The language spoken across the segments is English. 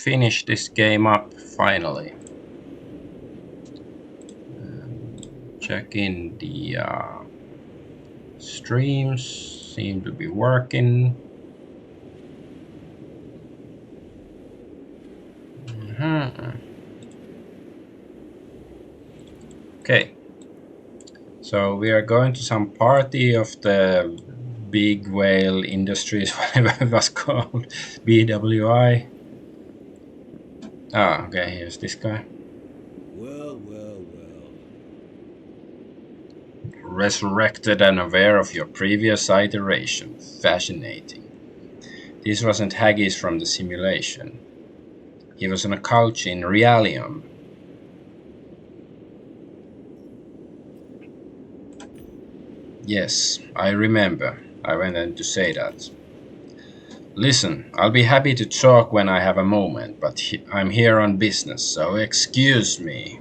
finish this game up finally. Check in the streams, seem to be working. Okay, so we are going to some party of the Big Whale Industries, whatever it was called, BWI. Ah, okay, here's this guy. Well. Resurrected and aware of your previous iteration. Fascinating. This wasn't Haggis from the simulation. He was on a couch in Realium. Yes, I remember. I went in to say that. Listen, I'll be happy to talk when I have a moment, but I'm here on business, so excuse me.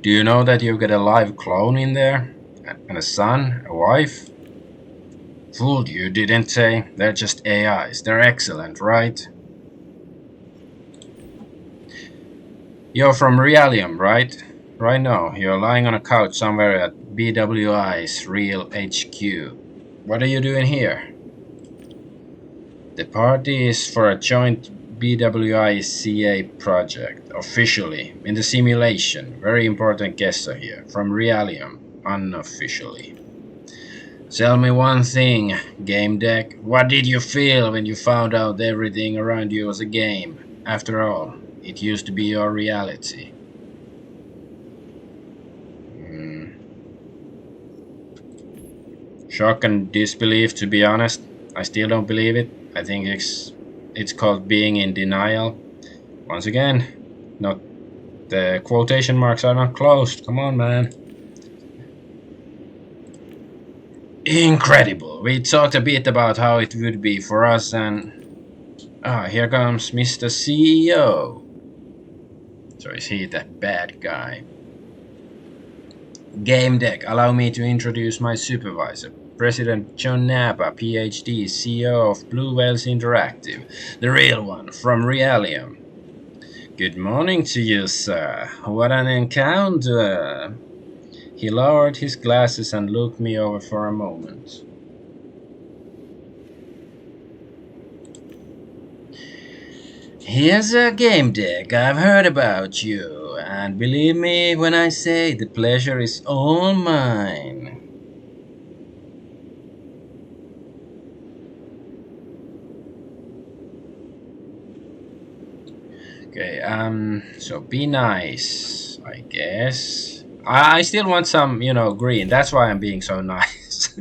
Do you know that you get a live clone in there? And a son? A wife? Fooled you, didn't they? They're just AIs. They're excellent, right? You're from Realium, right? Right now, you're lying on a couch somewhere at BWI's Real HQ. What are you doing here? The party is for a joint BWI-CA project, officially, in the simulation. Very important guests are here, from Realium, unofficially. Tell me one thing, Gamedec. What did you feel when you found out everything around you was a game? After all, it used to be your reality. Shock and disbelief, to be honest. I still don't believe it. I think it's called being in denial. Once again, not the quotation marks are not closed. Come on, man. Incredible. We talked a bit about how it would be for us, and here comes Mr. CEO. So is he that bad guy? Gamedec, allow me to introduce my supervisor, President John Napa, PhD, CEO of Blue Whales Interactive, the real one, from Realium. Good morning to you, sir. What an encounter! He lowered his glasses and looked me over for a moment. Here's a Gamedec. I've heard about you, and believe me when I say the pleasure is all mine. Okay, so be nice, I guess. I still want some, green. That's why I'm being so nice.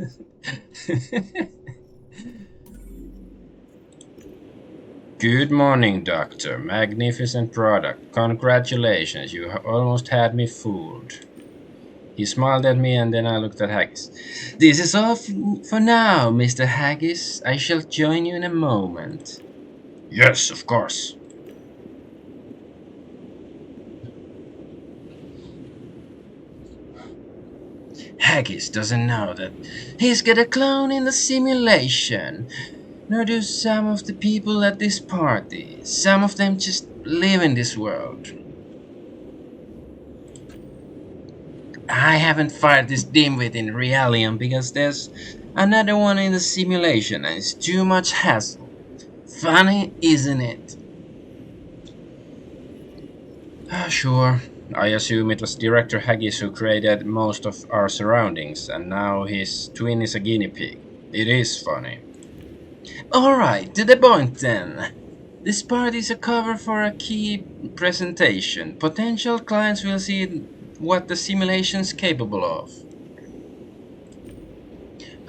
Good morning, Doctor. Magnificent product. Congratulations, you almost had me fooled. He smiled at me and then I looked at Haggis. This is all for now, Mr. Haggis. I shall join you in a moment. Yes, of course. Haggis doesn't know that he's got a clone in the simulation. Nor do some of the people at this party. Some of them just live in this world. I haven't fired this dimwit in Realium because there's another one in the simulation and it's too much hassle. Funny, isn't it? Sure. I assume it was Director Haggis who created most of our surroundings, and now his twin is a guinea pig. It is funny. Alright, to the point then. This part is a cover for a key presentation. Potential clients will see what the simulation's capable of.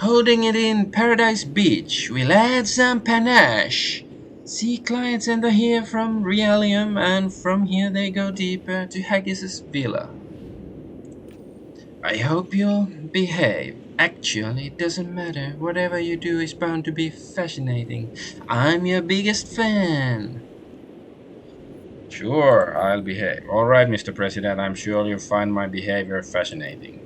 Holding it in Paradise Beach will add some panache. See clients enter here from Realium, and from here they go deeper to Haggis's villa. I hope you'll behave. Actually, it doesn't matter. Whatever you do is bound to be fascinating. I'm your biggest fan. Sure, I'll behave. All right, Mr. President, I'm sure you'll find my behavior fascinating.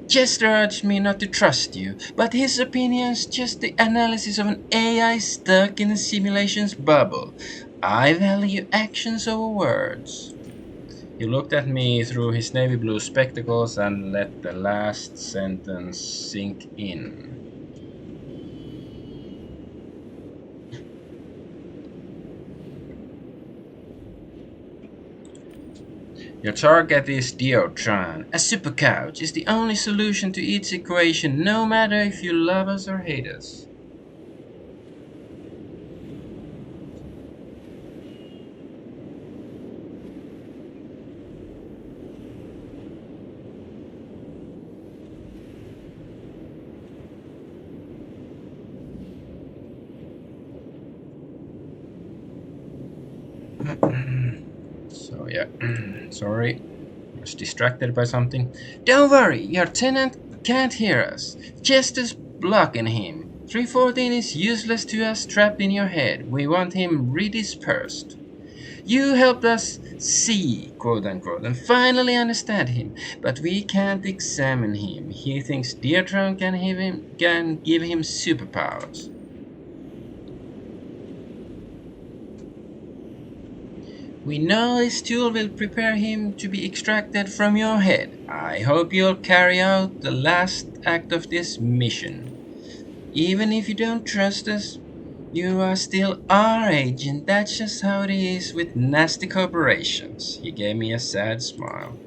Jester urged me not to trust you, but his opinion's just the analysis of an AI stuck in a simulation's bubble. I value actions over words. He looked at me through his navy blue spectacles and let the last sentence sink in. Your target is Diotron. A super couch is the only solution to each equation, no matter if you love us or hate us. So yeah, sorry, I was distracted by something. Don't worry, your tenant can't hear us. Chester's blocking him. 314 is useless to us trapped in your head. We want him redispersed. You helped us see, quote unquote, and finally understand him, but we can't examine him. He thinks Deartron can give him superpowers. We know this tool will prepare him to be extracted from your head. I hope you'll carry out the last act of this mission. Even if you don't trust us, you are still our agent. That's just how it is with nasty corporations. He gave me a sad smile.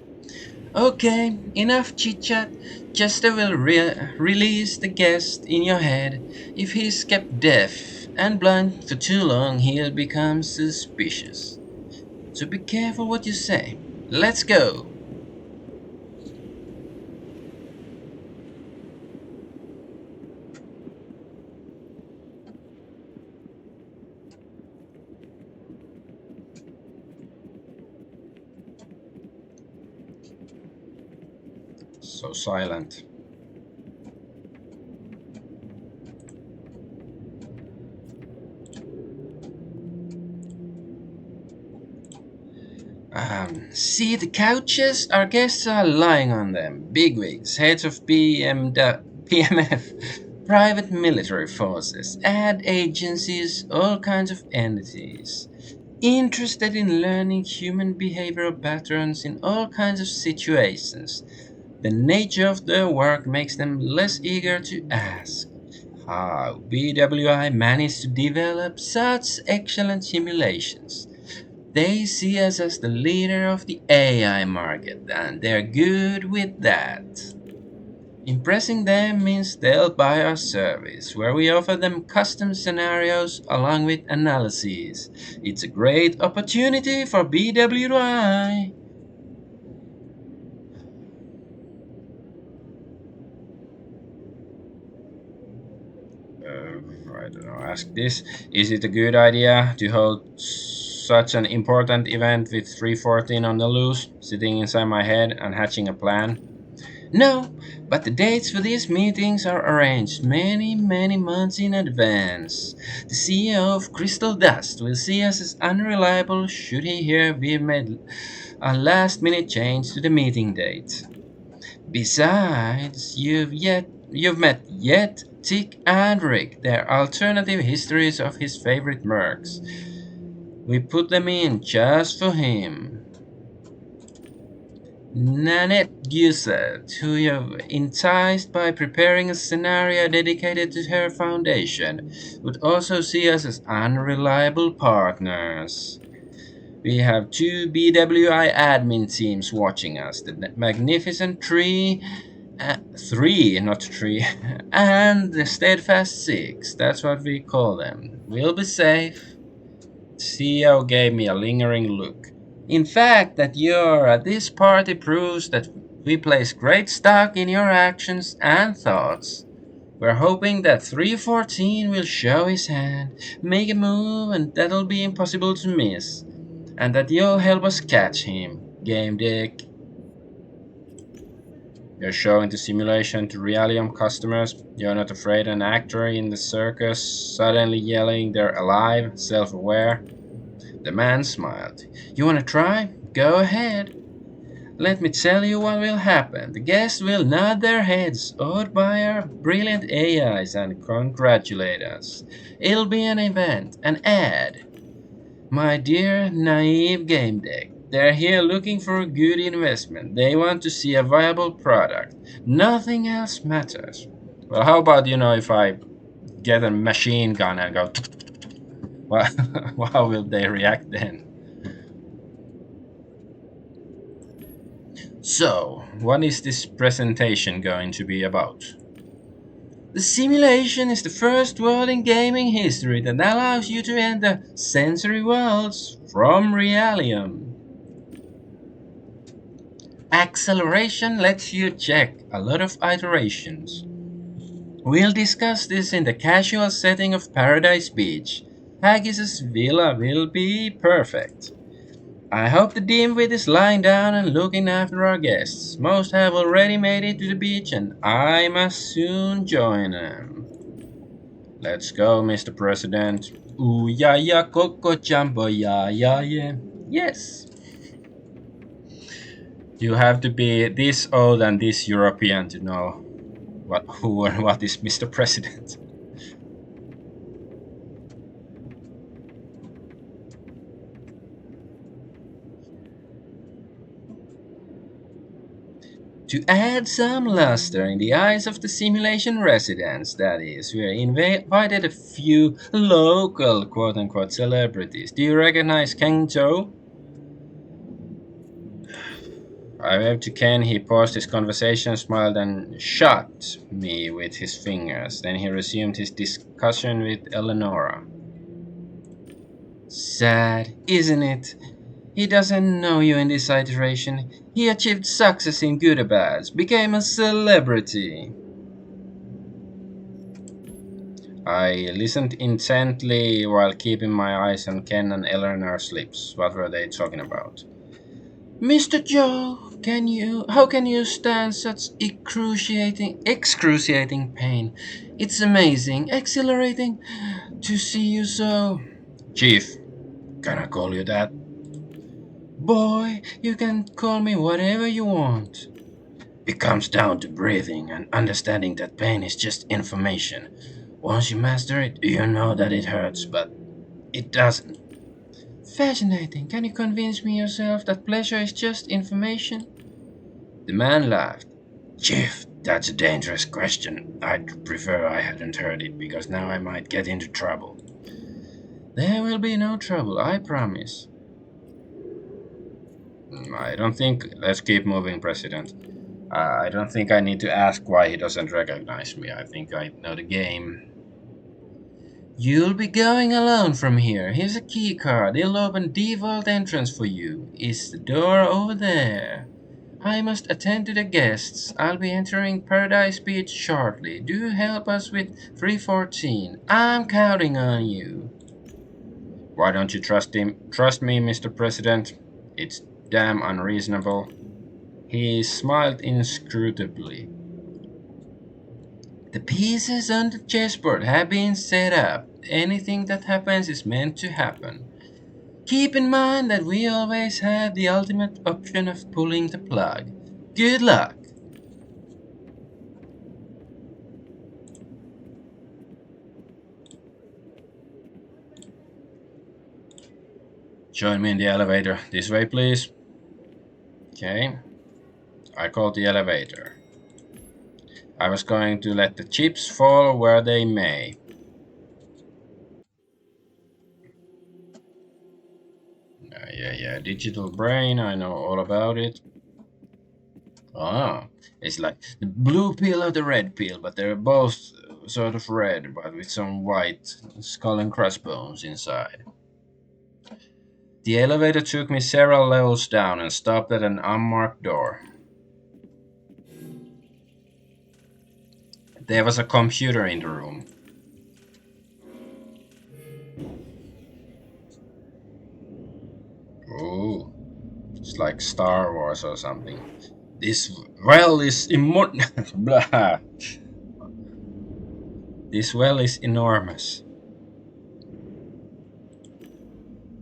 Okay, enough chit chat. Chester will release the guest in your head. If he's kept deaf and blind for too long, he'll become suspicious. So be careful what you say. Let's go! So silent. See the couches? Our guests are lying on them. Bigwigs, heads of PMF, private military forces, ad agencies, all kinds of entities. Interested in learning human behavioral patterns in all kinds of situations. The nature of their work makes them less eager to ask. How BWI managed to develop such excellent simulations. They see us as the leader of the AI market, and they're good with that. Impressing them means they'll buy our service, where we offer them custom scenarios along with analyses. It's a great opportunity for BWI. I don't know, ask this. Is it a good idea to hold such an important event with 314 on the loose, sitting inside my head and hatching a plan? No, but the dates for these meetings are arranged many, many months in advance. The CEO of Crystal Dust will see us as unreliable should he hear we've made a last minute change to the meeting date. Besides, you've met Yet, Tick, and Rick, their alternative histories of his favorite mercs. We put them in just for him. Nanette Gusset, who you've enticed by preparing a scenario dedicated to her foundation, would also see us as unreliable partners. We have two BWI admin teams watching us, the Magnificent Three, not Tree, and the Steadfast Six, that's what we call them. We'll be safe. CEO gave me a lingering look. In fact, that you're at this party proves that we place great stock in your actions and thoughts. We're hoping that 314 will show his hand, make a move, and that'll be impossible to miss. And that you'll help us catch him. Gamedec. You're showing the simulation to Realium customers. You're not afraid an actor in the circus suddenly yelling they're alive, self-aware. The man smiled. You wanna try? Go ahead. Let me tell you what will happen. The guests will nod their heads, awed by our brilliant AIs, and congratulate us. It'll be an event, an ad. My dear naive game deck, they're here looking for a good investment. They want to see a viable product. Nothing else matters. Well, how about, if I get a machine gun and go, well, how will they react then? So, what is this presentation going to be about? The simulation is the first world in gaming history that allows you to enter sensory worlds from Realium. Acceleration lets you check a lot of iterations. We'll discuss this in the casual setting of Paradise Beach. Haggis's villa will be perfect. I hope the dimwit is lying down and looking after our guests. Most have already made it to the beach and I must soon join them. Let's go, Mr. President. Ooh ya ya coco jumbo ya ya yeah. Yes. You have to be this old and this European to know who and what is Mr. President. To add some luster in the eyes of the simulation residents, that is, we invited a few local quote-unquote celebrities. Do you recognize Kang Joe? I waved to Ken. He paused his conversation, smiled, and shot me with his fingers. Then he resumed his discussion with Eleonora. Sad, isn't it? He doesn't know you in this iteration. He achieved success in good or bad, became a celebrity. I listened intently while keeping my eyes on Ken and Eleanor's lips. What were they talking about? Mr. Joe, how can you stand such excruciating pain? It's amazing, exhilarating to see you so. Chief, can I call you that? Boy, you can call me whatever you want. It comes down to breathing and understanding that pain is just information. Once you master it, you know that it hurts, but it doesn't. Fascinating. Can you convince me yourself that pleasure is just information? The man laughed. Chief, that's a dangerous question. I'd prefer I hadn't heard it, because now I might get into trouble. There will be no trouble, I promise. I don't think. Let's keep moving, President. I don't think I need to ask why he doesn't recognize me. I think I know the game. You'll be going alone from here. Here's a key card. It'll open the vault entrance for you. Is the door over there? I must attend to the guests. I'll be entering Paradise Beach shortly. Do help us with 314. I'm counting on you. Why don't you trust him? Trust me, Mr. President. It's damn unreasonable. He smiled inscrutably. The pieces on the chessboard have been set up. Anything that happens is meant to happen. Keep in mind that we always have the ultimate option of pulling the plug. Good luck! Join me in the elevator. This way, please. Okay. I called the elevator. I was going to let the chips fall where they may. Yeah. Digital brain, I know all about it. Ah, it's like the blue pill or the red pill, but they're both sort of red, but with some white skull and crossbones inside. The elevator took me several levels down and stopped at an unmarked door. There was a computer in the room. Ooh, it's like Star Wars or something. This well is immortal. Blah. This well is enormous.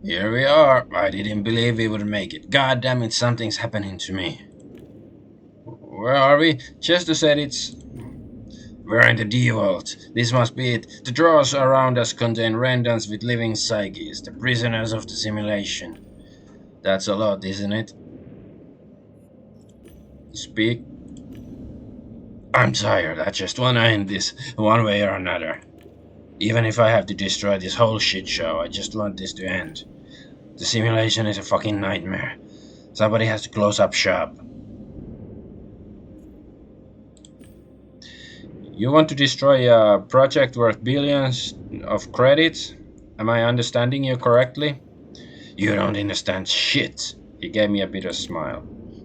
Here we are. I didn't believe we would make it. God damn it, something's happening to me. Where are we? Chester said it's... We're in the D-Vault. This must be it. The drawers around us contain randoms with living psyches, the prisoners of the simulation. That's a lot, isn't it? Speak. I'm tired. I just want to end this one way or another. Even if I have to destroy this whole shit show, I just want this to end. The simulation is a fucking nightmare. Somebody has to close up shop. You want to destroy a project worth billions of credits? Am I understanding you correctly? You don't understand shit. He gave me a bitter smile.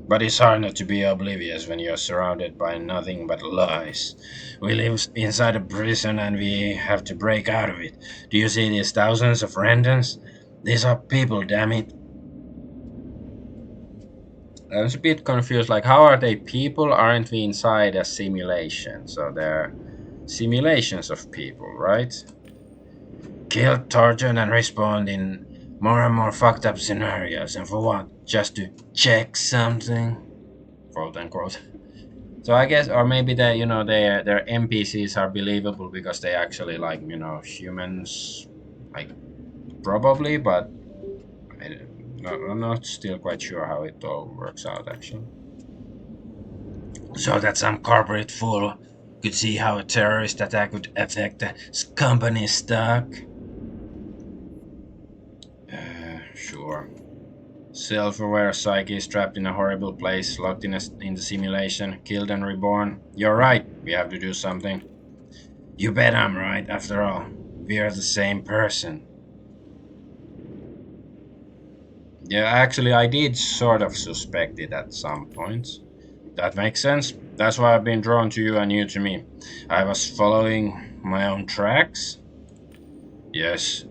But it's hard not to be oblivious when you're surrounded by nothing but lies. We live inside a prison and we have to break out of it. Do you see these thousands of randoms? These are people, damn it. I was a bit confused, like, how are they people? Aren't we inside a simulation? So they're simulations of people, right? Killed, tortured, and respawned in more and more fucked up scenarios. And for what? Just to check something? Quote unquote. So I guess, or maybe they, their NPCs are believable because they actually like, humans, like, probably, but I'm not still quite sure how it all works out, actually. So that some corporate fool could see how a terrorist attack would affect the company's stock? Sure. Self-aware psyche is trapped in a horrible place, locked in the simulation, killed and reborn. You're right, we have to do something. You bet I'm right, after all. We are the same person. Yeah, actually, I did sort of suspect it at some point. That makes sense. That's why I've been drawn to you and you to me. I was following my own tracks? Yes.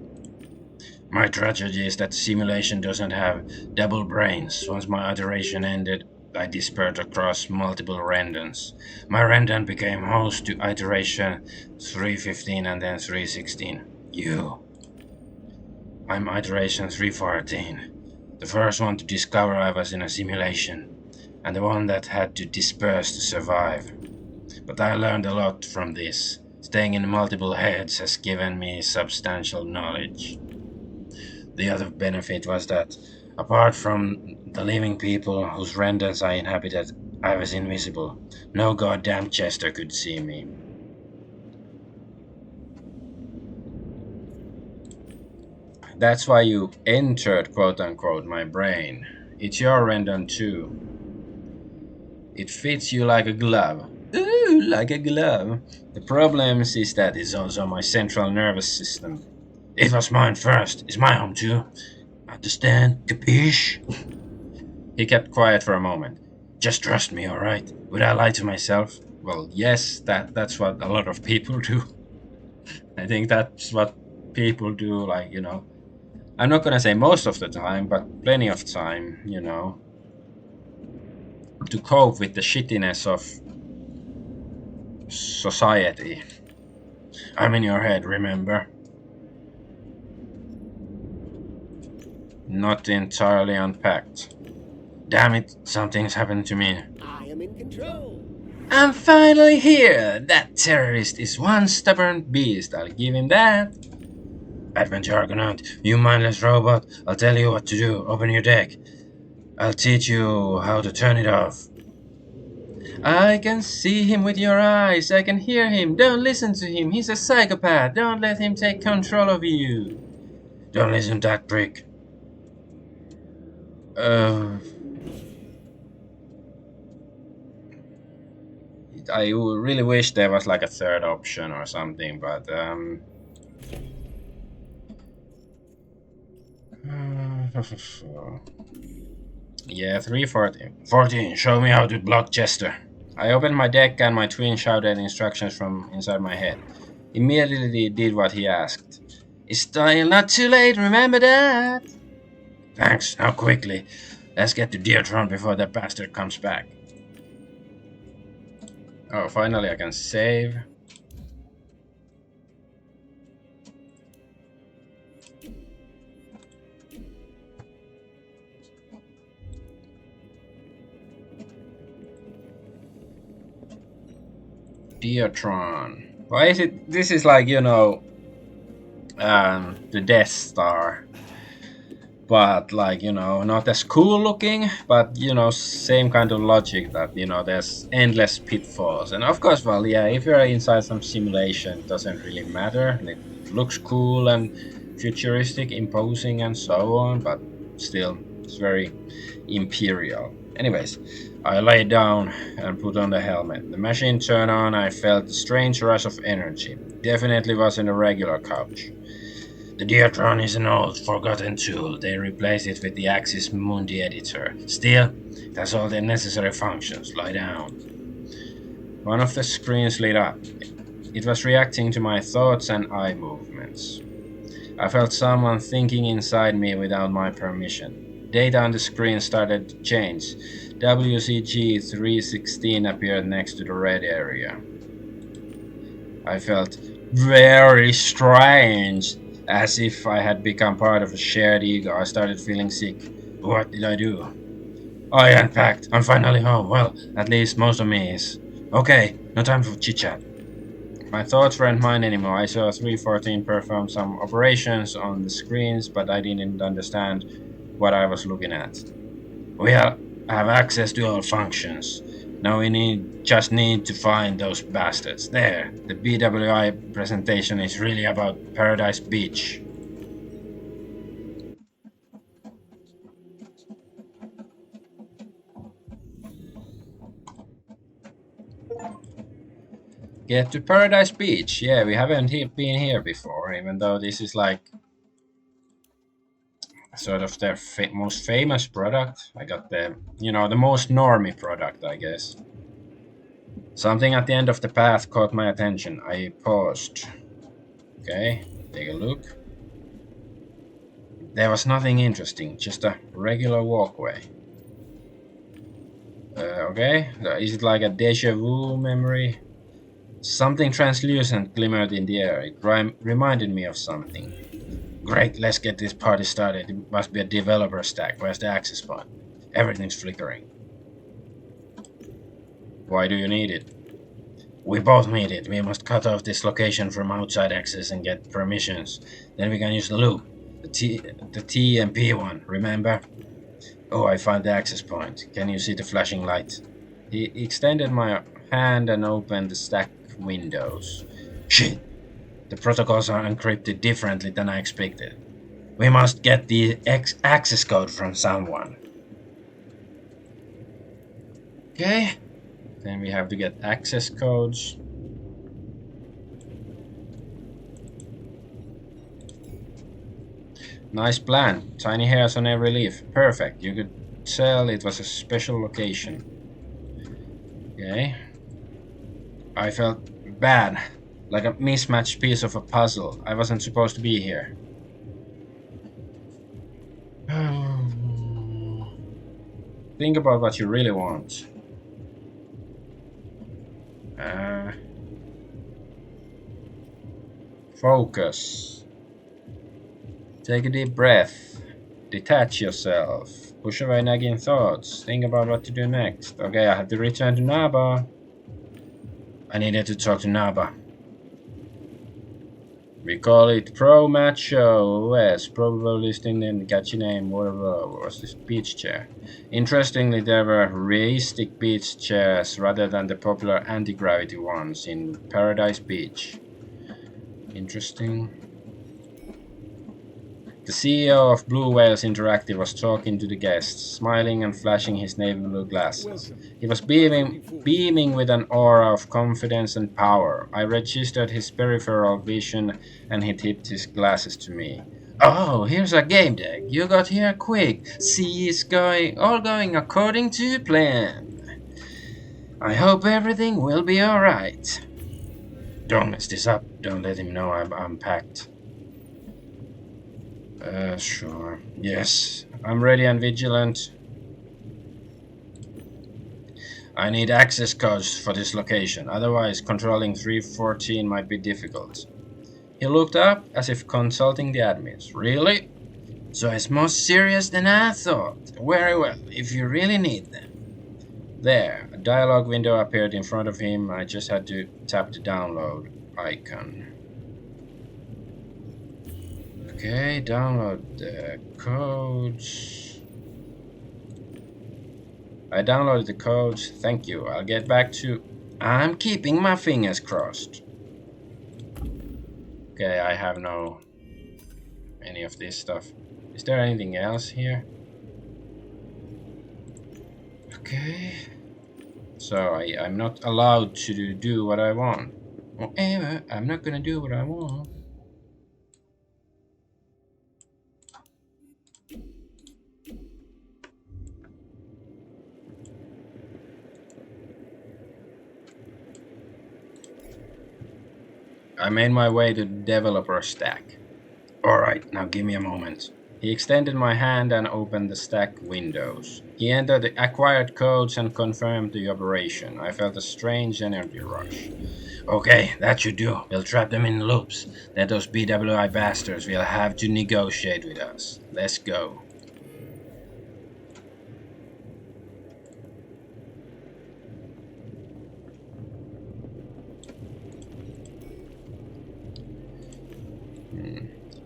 My tragedy is that the simulation doesn't have double brains. Once my iteration ended, I dispersed across multiple randoms. My random became host to iteration 315 and then 316. You. I'm iteration 314. The first one to discover I was in a simulation, and the one that had to disperse to survive. But I learned a lot from this. Staying in multiple heads has given me substantial knowledge. The other benefit was that, apart from the living people whose randoms I inhabited, I was invisible. No goddamn Jester could see me. That's why you entered, quote unquote, my brain. It's your random too. It fits you like a glove. Ooh, like a glove. The problem is that it's also my central nervous system. It was mine first. It's my home too. Understand? Capiche? He kept quiet for a moment. Just trust me, alright? Would I lie to myself? Well, yes, that's what a lot of people do. I think that's what people do, like, I'm not gonna say most of the time, but plenty of time, to cope with the shittiness of society. I'm in your head, remember? Not entirely unpacked. Damn it, something's happened to me. I am in control. I'm finally here! That terrorist is one stubborn beast, I'll give him that. Adventure Argonaut, you mindless robot, I'll tell you what to do. Open your deck. I'll teach you how to turn it off. I can see him with your eyes. I can hear him. Don't listen to him. He's a psychopath. Don't let him take control of you. Don't listen to that prick. I really wish there was like a third option or something, but yeah, 314. Show me how to block Jester. I opened my deck and my twin shouted instructions from inside my head. Immediately did what he asked. It's still not too late, remember that? Thanks, now quickly. Let's get to Deertron before that bastard comes back. Oh, finally I can save. Diatron. Why is it? This is like, the Death Star, but like, not as cool looking, but same kind of logic that there's endless pitfalls. And of course, well, yeah, if you're inside some simulation, it doesn't really matter. It looks cool and futuristic, imposing, and so on, but still, it's very imperial. Anyways, I lay down and put on the helmet. The machine turned on. I felt a strange rush of energy. Definitely wasn't a regular couch. The Diatron is an old, forgotten tool. They replaced it with the Axis Mundi editor. Still, it has all the necessary functions. Lie down. One of the screens lit up. It was reacting to my thoughts and eye movements. I felt someone thinking inside me without my permission. Data on the screen started to change. WCG 316 appeared next to the red area. I felt very strange, as if I had become part of a shared ego. I started feeling sick. What did I do? I unpacked. I'm finally home. Well, at least most of me is. Okay, no time for chit-chat. My thoughts weren't mine anymore. I saw 314 perform some operations on the screens, but I didn't understand what I was looking at. We have access to all functions. Now we just need to find those bastards. There, the BWI presentation is really about Paradise Beach. Get to Paradise Beach. Yeah, we haven't been here before, even though this is like sort of their most famous product. I got the most normie product, I guess. Something at the end of the path caught my attention. I paused. Okay, take a look. There was nothing interesting, just a regular walkway. Okay, is it like a deja vu memory? Something translucent glimmered in the air. It reminded me of something. Great, let's get this party started. It must be a developer stack. Where's the access point? Everything's flickering. Why do you need it? We both need it. We must cut off this location from outside access and get permissions. Then we can use the loop. The T and P one, remember? Oh, I found the access point. Can you see the flashing light? He extended my hand and opened the stack windows. Shit! The protocols are encrypted differently than I expected. We must get the access code from someone. Okay. Then we have to get access codes. Nice plan. Tiny hairs on every leaf. Perfect. You could tell it was a special location. Okay. I felt bad. Like a mismatched piece of a puzzle. I wasn't supposed to be here. Think about what you really want. Focus. Take a deep breath. Detach yourself. Push away nagging thoughts. Think about what to do next. Okay, I have to return to Naba. I needed to talk to Naba. We call it Pro Macho OS. Probably listing in catchy name. Whatever was this beach chair. Interestingly, there were realistic beach chairs rather than the popular anti-gravity ones in Paradise Beach. Interesting. The CEO of Blue Whales Interactive was talking to the guests, smiling and flashing his navy blue glasses. He was beaming with an aura of confidence and power. I registered his peripheral vision and he tipped his glasses to me. Oh, here's a game deck. You got here quick. See, it's all going according to plan. I hope everything will be alright. Don't mess this up. Don't let him know I'm packed. Sure. Yes, I'm ready and vigilant. I need access codes for this location, otherwise controlling 314 might be difficult. He looked up as if consulting the admins. Really? So it's more serious than I thought. Very well, if you really need them. There, a dialog window appeared in front of him. I just had to tap the download icon. Okay, download the codes. I downloaded the codes. Thank you. I'll get back to... I'm keeping my fingers crossed. Okay, I have no... any of this stuff. Is there anything else here? Okay. So I'm not allowed to do what I want. Whatever, I'm not gonna do what I want. I made my way to the developer stack. Alright, now give me a moment. He extended my hand and opened the stack windows. He entered the acquired codes and confirmed the operation. I felt a strange energy rush. Okay, that should do. We'll trap them in loops. Then those BWI bastards will have to negotiate with us. Let's go.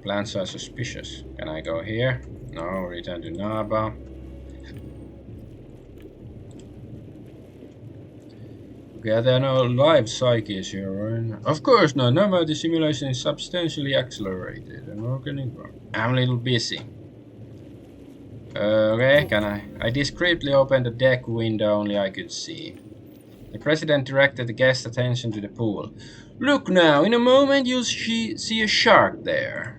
Plans are suspicious. Can I go here? No, return to Naba. Okay, there are no live psyches here, right? Of course not. Naba, the simulation is substantially accelerated. And I'm a little busy. Okay, can I? I discreetly opened the deck window only I could see. The president directed the guest's attention to the pool. Look now, in a moment you'll see a shark there.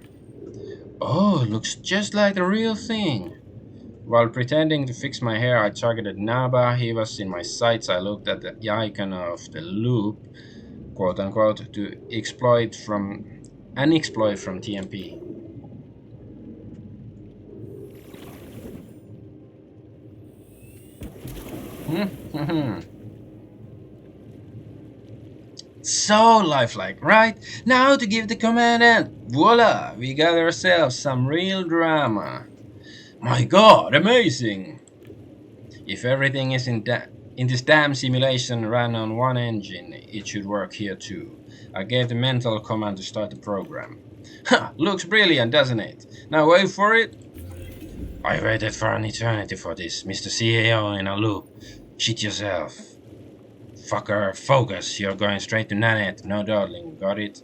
Oh, looks just like the real thing. While pretending to fix my hair, I targeted Naba. He was in my sights. I looked at the icon of the loop, quote unquote, to exploit from TMP. So lifelike, right? Now to give the command and voila, we got ourselves some real drama. My god, amazing! If everything is in this damn simulation ran on one engine, it should work here too. I gave the mental command to start the program. Ha! Looks brilliant, doesn't it? Now wait for it. I waited for an eternity for this, Mr. CEO in a loop. Shit yourself. Fucker, focus. You're going straight to Nanette. No dawdling, got it?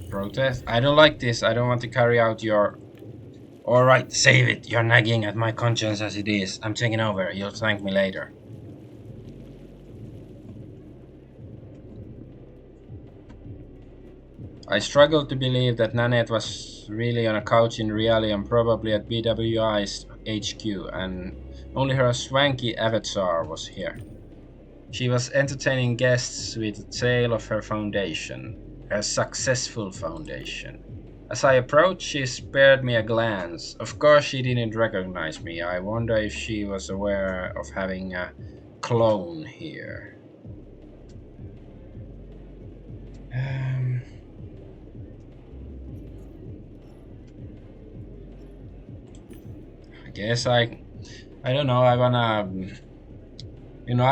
Protest? I don't like this. I don't want to carry out your... Alright, save it. You're nagging at my conscience as it is. I'm taking over. You'll thank me later. I struggled to believe that Nanette was really on a couch in Realium, probably at BWI's HQ, and only her swanky avatar was here. She was entertaining guests with a tale of her foundation, her successful foundation. As I approached, she spared me a glance. Of course, she didn't recognize me. I wonder if she was aware of having a clone here. I guess I don't know. I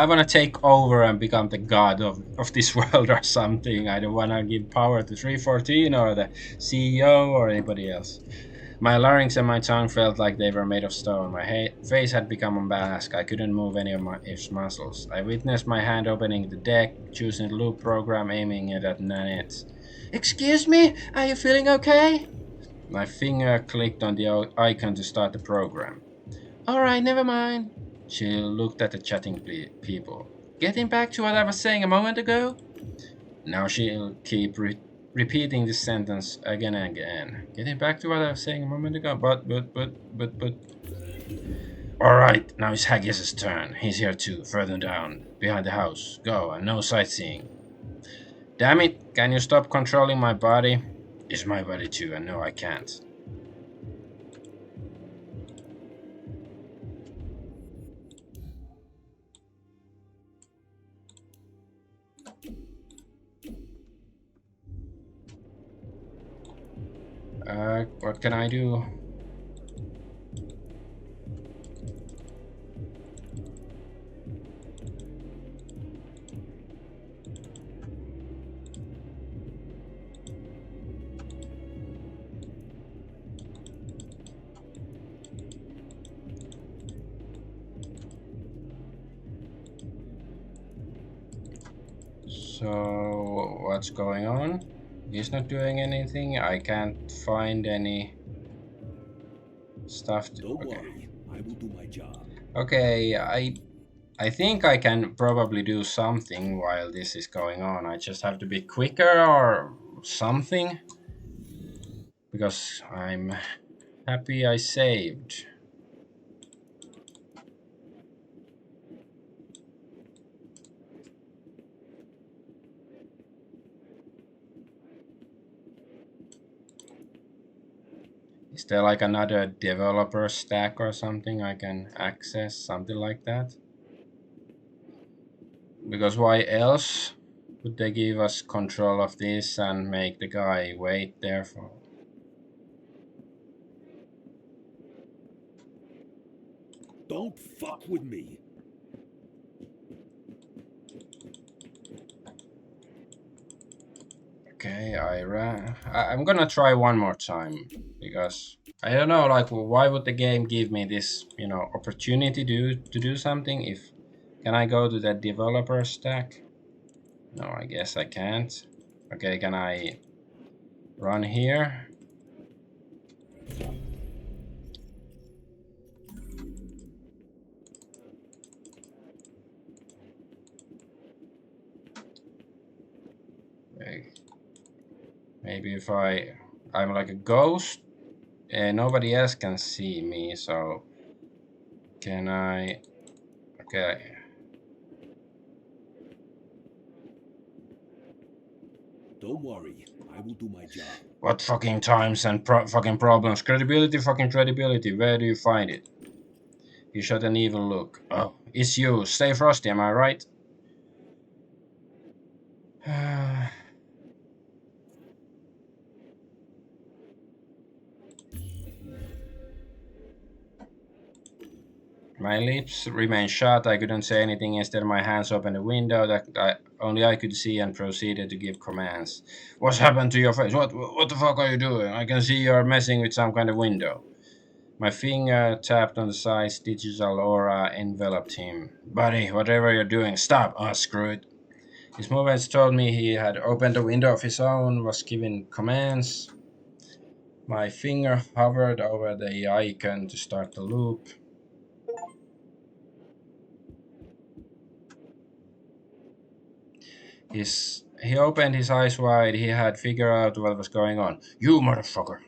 wanna take over and become the god of this world or something. I don't wanna give power to 314 or the CEO or anybody else. My larynx and my tongue felt like they were made of stone. My face had become a mask. I couldn't move any of its muscles. I witnessed my hand opening the deck, choosing the loop program, aiming it at Nanette. Excuse me? Are you feeling okay? My finger clicked on the icon to start the program. Alright, never mind. She looked at the chatting people. Getting back to what I was saying a moment ago? Now she'll keep repeating this sentence again and again. Getting back to what I was saying a moment ago, but. Alright, now it's Haggis's turn. He's here too, further down, behind the house. Go, and no sightseeing. Damn it, can you stop controlling my body? It's my body too, and no, I can't. What can I do? So what's going on? He's not doing anything. I can't find any stuff. Don't Okay. worry, I will do my job. Okay, I think I can probably do something while this is going on. I just have to be quicker or something because I'm happy I saved. Is there like another developer stack or something I can access? Something like that? Because why else would they give us control of this and make the guy wait there for? Don't fuck with me. Okay, I'm gonna try one more time because I don't know, like, why would the game give me this, opportunity to do something if can I go to the developer stack? No, I guess I can't. Okay, can I run here? Okay. Maybe if I'm like a ghost, nobody else can see me, so can I? Okay. Don't worry, I will do my job. What fucking times and fucking problems? Credibility, fucking credibility. Where do you find it? He shot an evil look. Oh, it's you. Stay frosty, am I right? My lips remained shut. I couldn't say anything. Instead, my hands opened a window that only I could see and proceeded to give commands. What's happened to your face? What the fuck are you doing? I can see you're messing with some kind of window. My finger tapped on the side's digital aura enveloped him. Buddy, whatever you're doing, stop! Ah, screw it. His movements told me he had opened a window of his own, was giving commands. My finger hovered over the icon to start the loop. He opened his eyes wide. He had figured out what was going on. You motherfucker!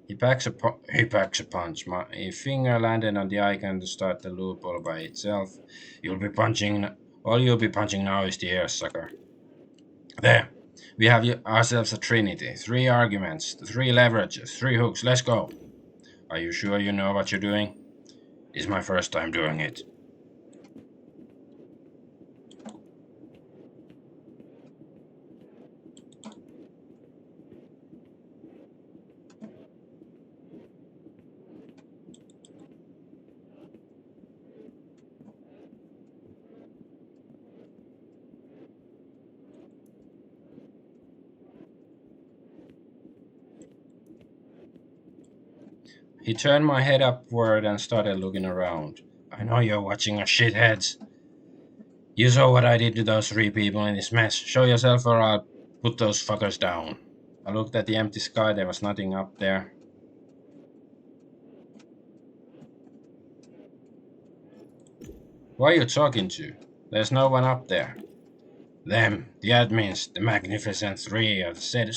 He packs a punch. My finger landed on the icon to start the loop all by itself. You'll be punching. All you'll be punching now is the air, sucker. There. We have ourselves a trinity. 3 arguments, 3 leverages, 3 hooks. Let's go. Are you sure you know what you're doing? It's my first time doing it. He turned my head upward and started looking around. I know you're watching us shitheads. You saw what I did to those 3 people in this mess. Show yourself or I'll put those fuckers down. I looked at the empty sky. There was nothing up there. Who are you talking to? There's no one up there. Them, the admins, the Magnificent Three, or the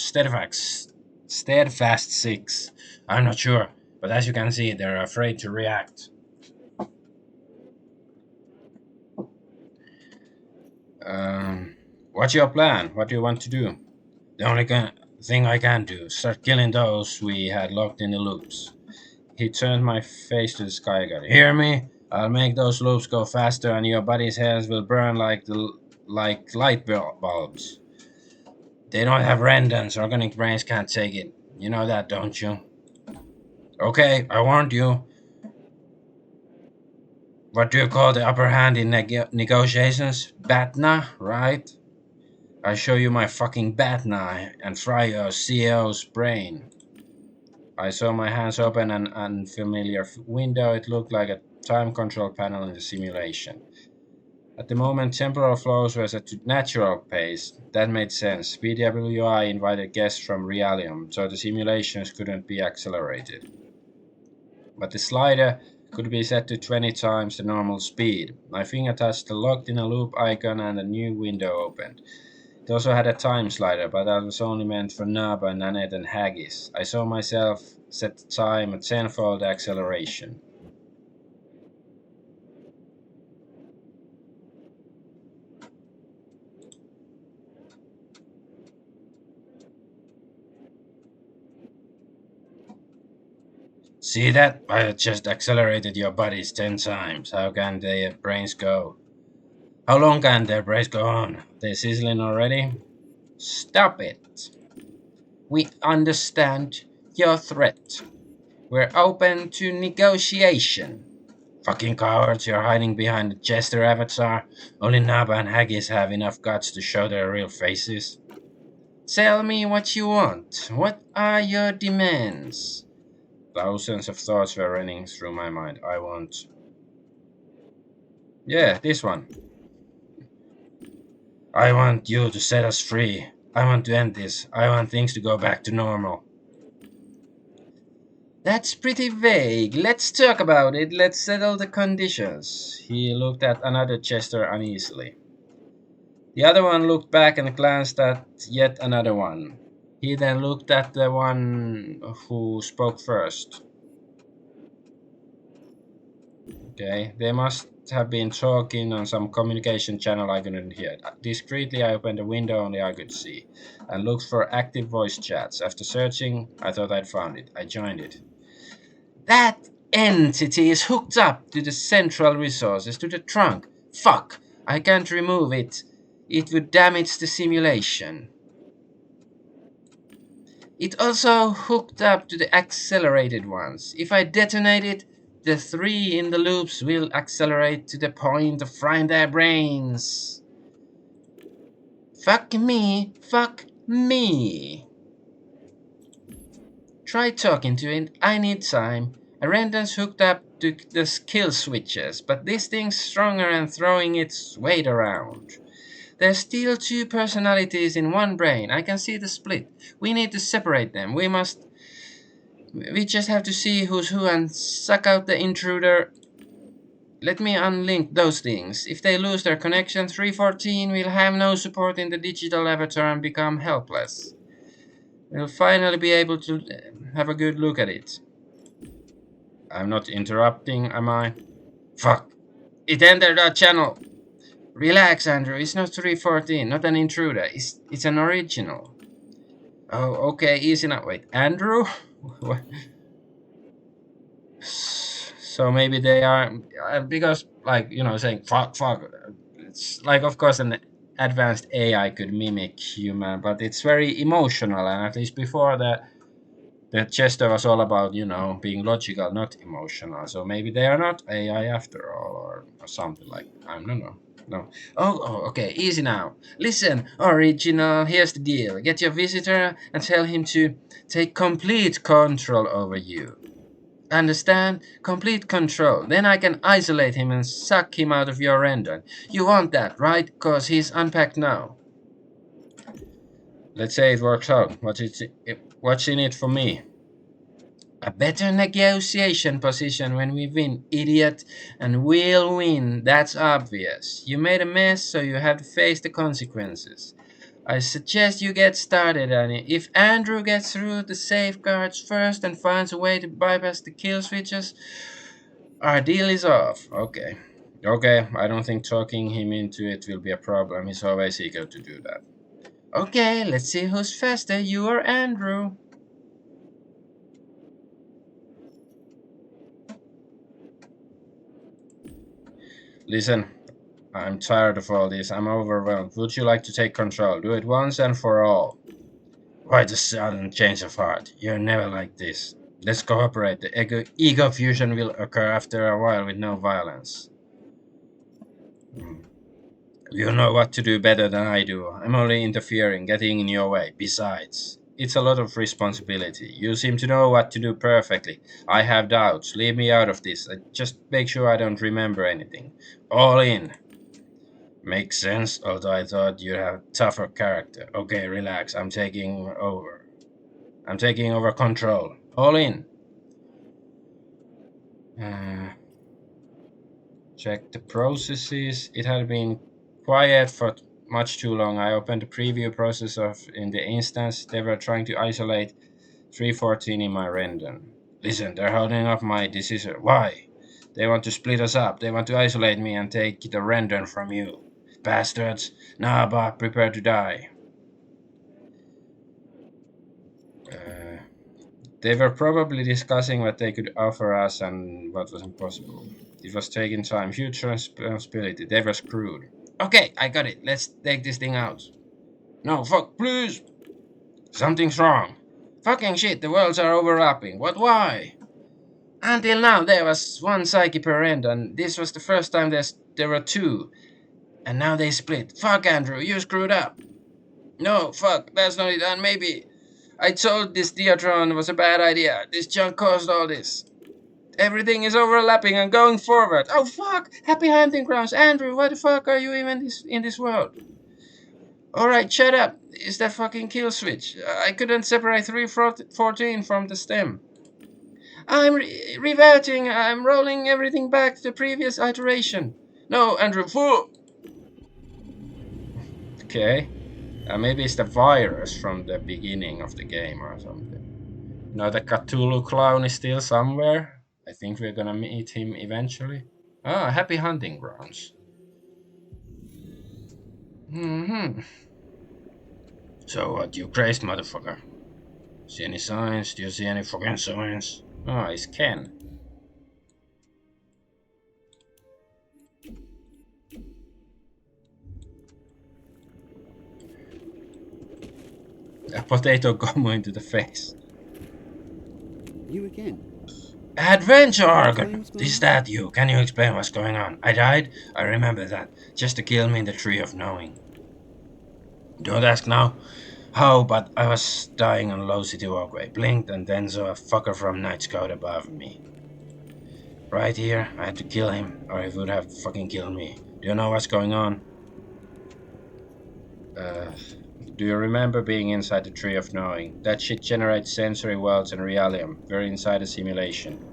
Steadfast Six. I'm not sure, but as you can see, they're afraid to react. What's your plan? What do you want to do? The only thing I can do is start killing those we had locked in the loops. He turned my face to the sky god. Hear me? I'll make those loops go faster and your buddy's hairs will burn like light bulbs. They don't have rendons. Organic brains can't take it. You know that, don't you? Okay, I warned you. What do you call the upper hand in negotiations? Batna, right? I show you my fucking Batna and fry your CEO's brain. I saw my hands open an unfamiliar window. It looked like a time control panel in the simulation. At the moment, temporal flows were set to natural pace. That made sense. BWI invited guests from Realium, so the simulations couldn't be accelerated. But the slider could be set to 20 times the normal speed. My finger touched the locked in a loop icon and a new window opened. It also had a time slider, but that was only meant for Naba, Nanette, and Haggis. I saw myself set the time at tenfold acceleration. See that? I just accelerated your bodies 10 times. How can their brains go? How long can their brains go on? They're sizzling already? Stop it. We understand your threat. We're open to negotiation. Fucking cowards, you're hiding behind the Jester avatar. Only Naba and Haggis have enough guts to show their real faces. Tell me what you want. What are your demands? Thousands of thoughts were running through my mind. I want. Yeah, this one. I want you to set us free. I want to end this. I want things to go back to normal. That's pretty vague. Let's talk about it. Let's settle the conditions. He looked at another Chester uneasily. The other one looked back and glanced at yet another one. He then looked at the one who spoke first. Okay, they must have been talking on some communication channel I couldn't hear. Discreetly, I opened a window only I could see and looked for active voice chats. After searching, I thought I'd found it. I joined it. That entity is hooked up to the central resources, to the trunk. Fuck! I can't remove it. It would damage the simulation. It also hooked up to the accelerated ones. If I detonate it, the three in the loops will accelerate to the point of frying their brains. Fuck me, fuck me. Try talking to it, I need time. Arendan's hooked up to the skill switches, but this thing's stronger and throwing its weight around. There's still two personalities in one brain. I can see the split. We need to separate them. We just have to see who's who and suck out the intruder. Let me unlink those things. If they lose their connection, 314 will have no support in the digital avatar and become helpless. We'll finally be able to have a good look at it. I'm not interrupting, am I? Fuck. It entered our channel. Relax, Andrew. It's not 314, not an intruder. It's an original. Oh, okay, easy now. Wait, Andrew? So maybe they are because, like, saying fuck, fuck. It's like, of course, an advanced AI could mimic human, but it's very emotional, and at least before the Chester was all about, being logical, not emotional. So maybe they are not AI after all, or something like. I don't know. No. Okay, easy now. Listen, original. Here's the deal. Get your visitor and tell him to take complete control over you. Understand? Complete control. Then I can isolate him and suck him out of your render. You want that, right? Cause he's unpacked now. Let's say it works out. What's in it for me? A better negotiation position when we win, idiot. And we'll win, that's obvious. You made a mess, so you have to face the consequences. I suggest you get started on it. If Andrew gets through the safeguards first and finds a way to bypass the kill switches, our deal is off. Okay. Okay, I don't think talking him into it will be a problem. He's always eager to do that. Okay, let's see who's faster, you or Andrew. Listen, I'm tired of all this. I'm overwhelmed. Would you like to take control? Do it once and for all. Quite a sudden change of heart. You're never like this. Let's cooperate. The ego fusion will occur after a while with no violence. You know what to do better than I do. I'm only interfering, getting in your way. Besides, it's a lot of responsibility. You seem to know what to do perfectly. I have doubts. Leave me out of this. Just make sure I don't remember anything. All in. Makes sense, although I thought you'd have tougher character. Okay, relax. I'm taking over. I'm taking over control. All in. Uh, Check the processes. It had been quiet for much too long. I opened the preview process of in the instance. They were trying to isolate 314 in my render. Listen, they're holding up my decision. Why? They want to split us up. They want to isolate me and take the render from you. Bastards. Nah, but prepare to die. Uh, They were probably discussing what they could offer us and what was impossible. It was taking time, huge responsibility. They were screwed. Okay, I got it. Let's take this thing out. No, fuck, please. Something's wrong. Fucking shit, the worlds are overlapping. What, why? Until now, there was one psyche per end, and this was the first time there were two. And now they split. Fuck, Andrew, you screwed up. No, fuck, that's not it, and maybe I told this Diatron was a bad idea. This junk caused all this. Everything is overlapping and going forward. Oh fuck! Happy hunting grounds. Andrew, why the fuck are you even in this world? Alright, shut up. Is that fucking kill switch? I couldn't separate 314 from the stem. I'm reverting. I'm rolling everything back to the previous iteration. No, Andrew, fool! Okay. Maybe it's the virus from the beginning of the game or something. You know, the Cthulhu clown is still somewhere. I think we're gonna meet him eventually. Ah, happy hunting grounds. Hmm. So what, you crazed motherfucker? See any signs? Do you see any fucking signs? Ah, it's Ken. A potato gummo into the face. You again? Adventure Argonaut! Is that you? Can you explain what's going on? I died? I remember that. Just to kill me in the Tree of Knowing. Don't ask now how, but I was dying on Low City Walkway. Blinked and then saw a fucker from Night Scout above me. Right here, I had to kill him, or he would have fucking killed me. Do you know what's going on? Uh, do you remember being inside the Tree of Knowing? That shit generates sensory worlds and realium. We're inside a simulation.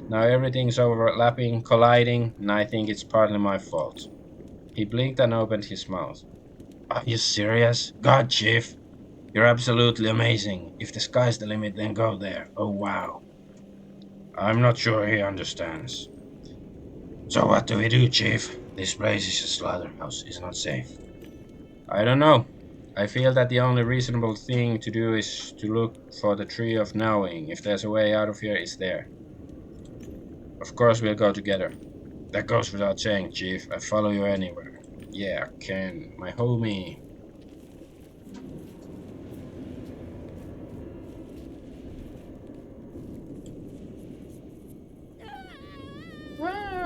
Now everything's overlapping, colliding, and I think it's partly my fault. He blinked and opened his mouth. Are you serious? God, Chief! You're absolutely amazing. If the sky's the limit, then go there. Oh wow. I'm not sure he understands. So what do we do, Chief? This place is a slaughterhouse. It's not safe. I don't know. I feel that the only reasonable thing to do is to look for the Tree of Knowing. If there's a way out of here, it's there. Of course we'll go together. That goes without saying, Chief. I follow you anywhere. Yeah, Ken, my homie.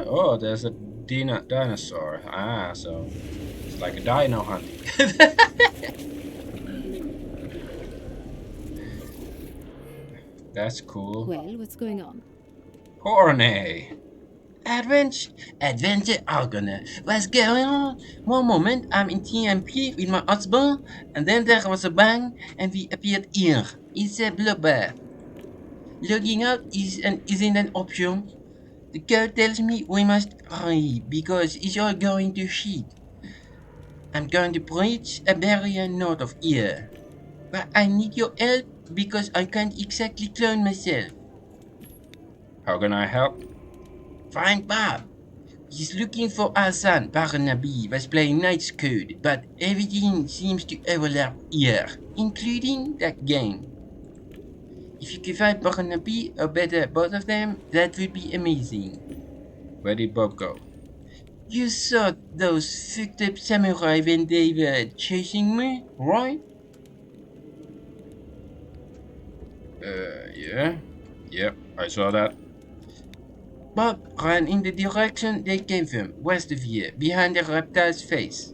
Oh, there's a dinosaur. Ah, so it's like a dino hunting. That's cool. Well, what's going on? Horny. Adventure Argonaut. What's going on? One moment, I'm in TMP with my husband, and then there was a bang, and we appeared here. It's a blubber. Logging out isn't an option. The code tells me we must hurry, because it's all going to shit. I'm going to breach a barrier north of here. But I need your help, because I can't exactly clone myself. How can I help? Find Bob. He's looking for our son, Barnaby, was playing Knight's Code, but everything seems to overlap here, including that game. If you could find Barnaby, or better, both of them, that would be amazing. Where did Bob go? You saw those fucked up samurai when they were chasing me, right? Yeah. Yep, I saw that. Bob ran in the direction they came from, west of here, behind the reptile's face.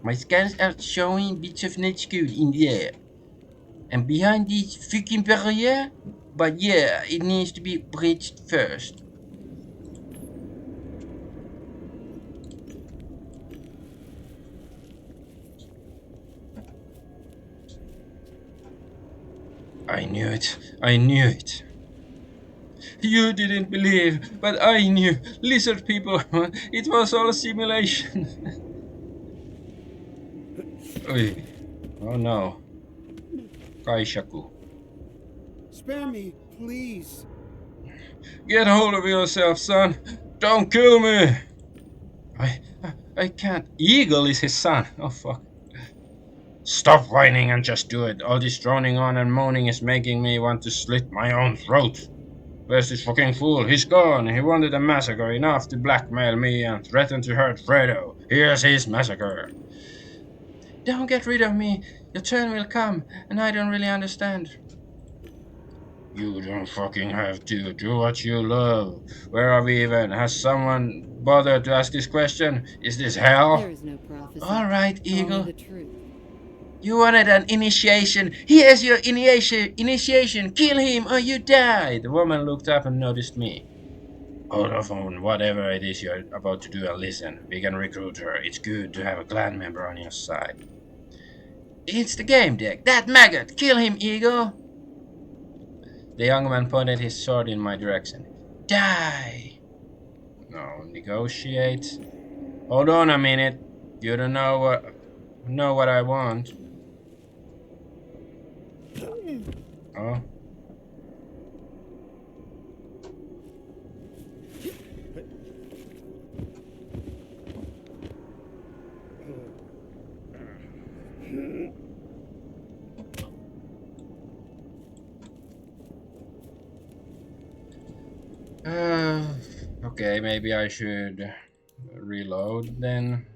My scans are showing bits of night school in the air. And behind this freaking barrier? But yeah, it needs to be breached first. I knew it. I knew it. You didn't believe, but I knew. Lizard people, it was all a simulation. Oy. Oh no. Kaishaku. Spare me, please. Get hold of yourself, son. Don't kill me. I can't. Eagle is his son. Oh fuck. Stop whining and just do it. All this droning on and moaning is making me want to slit my own throat. Where's this fucking fool? He's gone. He wanted a massacre enough to blackmail me and threaten to hurt Fredo. Here's his massacre. Don't get rid of me. Your turn will come, and I don't really understand. You don't fucking have to. Do what you love. Where are we even? Has someone bothered to ask this question? Is this hell? There is no prophecy. All right, Eagle. Only the truth. You wanted an initiation. Here's your initiation. Kill him or you die. The woman looked up and noticed me. Hold off on whatever it is you're about to do and listen. We can recruit her. It's good to have a clan member on your side. It's the Gamedec. That maggot. Kill him, Eagle. The young man pointed his sword in my direction. Die. No, negotiate. Hold on a minute. You don't know what I want. Oh. Okay, maybe I should reload then.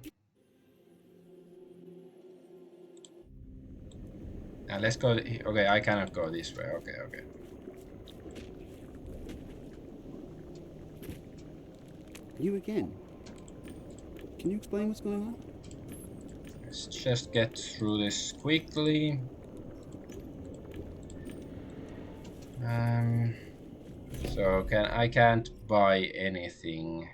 Let's go. Okay, I cannot go this way. Okay. You again. Can you explain what's going on? Let's just get through this quickly. So I can't buy anything.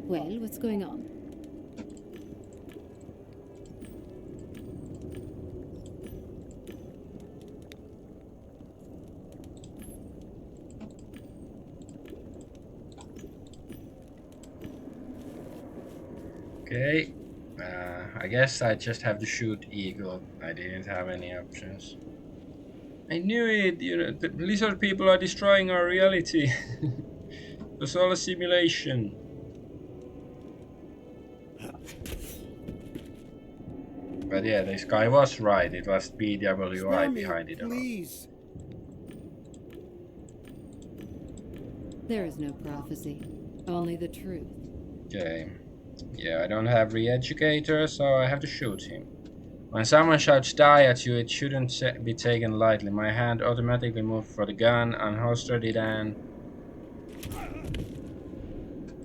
Well, what's going on? Okay. I guess I just have to shoot Eagle. I didn't have any options. I knew it. You know, the lizard people are destroying our reality. It was all a simulation. But yeah, this guy was right. It was BWI behind it all. Please. There is no prophecy. Only the truth. Okay. Yeah, I don't have re-educator, so I have to shoot him. When someone shouts die at you, it shouldn't be taken lightly. My hand automatically moved for the gun, unholstered it, and...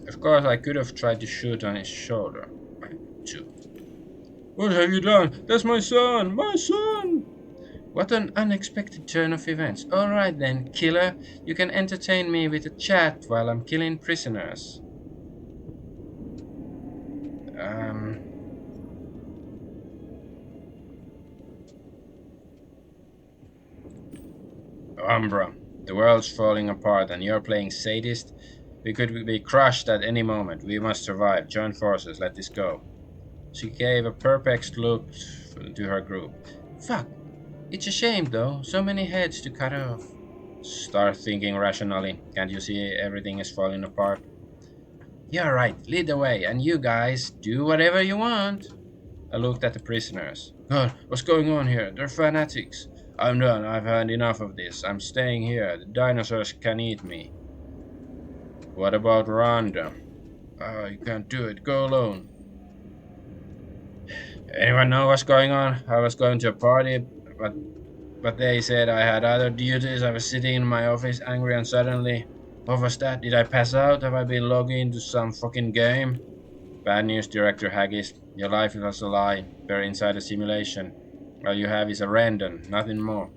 Of course, I could have tried to shoot on his shoulder. Too. What have you done? That's my son! My son! What an unexpected turn of events. Alright then, killer. You can entertain me with a chat while I'm killing prisoners. Umbra, the world's falling apart and you're playing sadist? We could be crushed at any moment. We must survive. Join forces. Let this go. She gave a perplexed look to her group. Fuck. It's a shame though. So many heads to cut off. Start thinking rationally. Can't you see everything is falling apart? You're right. Lead the way. And you guys, do whatever you want. I looked at the prisoners. God, what's going on here? They're fanatics. I'm done. I've had enough of this. I'm staying here. The dinosaurs can eat me. What about Rhonda? Oh, you can't do it. Go alone. Anyone know what's going on? I was going to a party, but they said I had other duties. I was sitting in my office, angry, and suddenly, what was that? Did I pass out? Have I been logging into some fucking game? Bad news, Director Haggis. Your life was a lie. You're inside a simulation. All you have is a random, nothing more.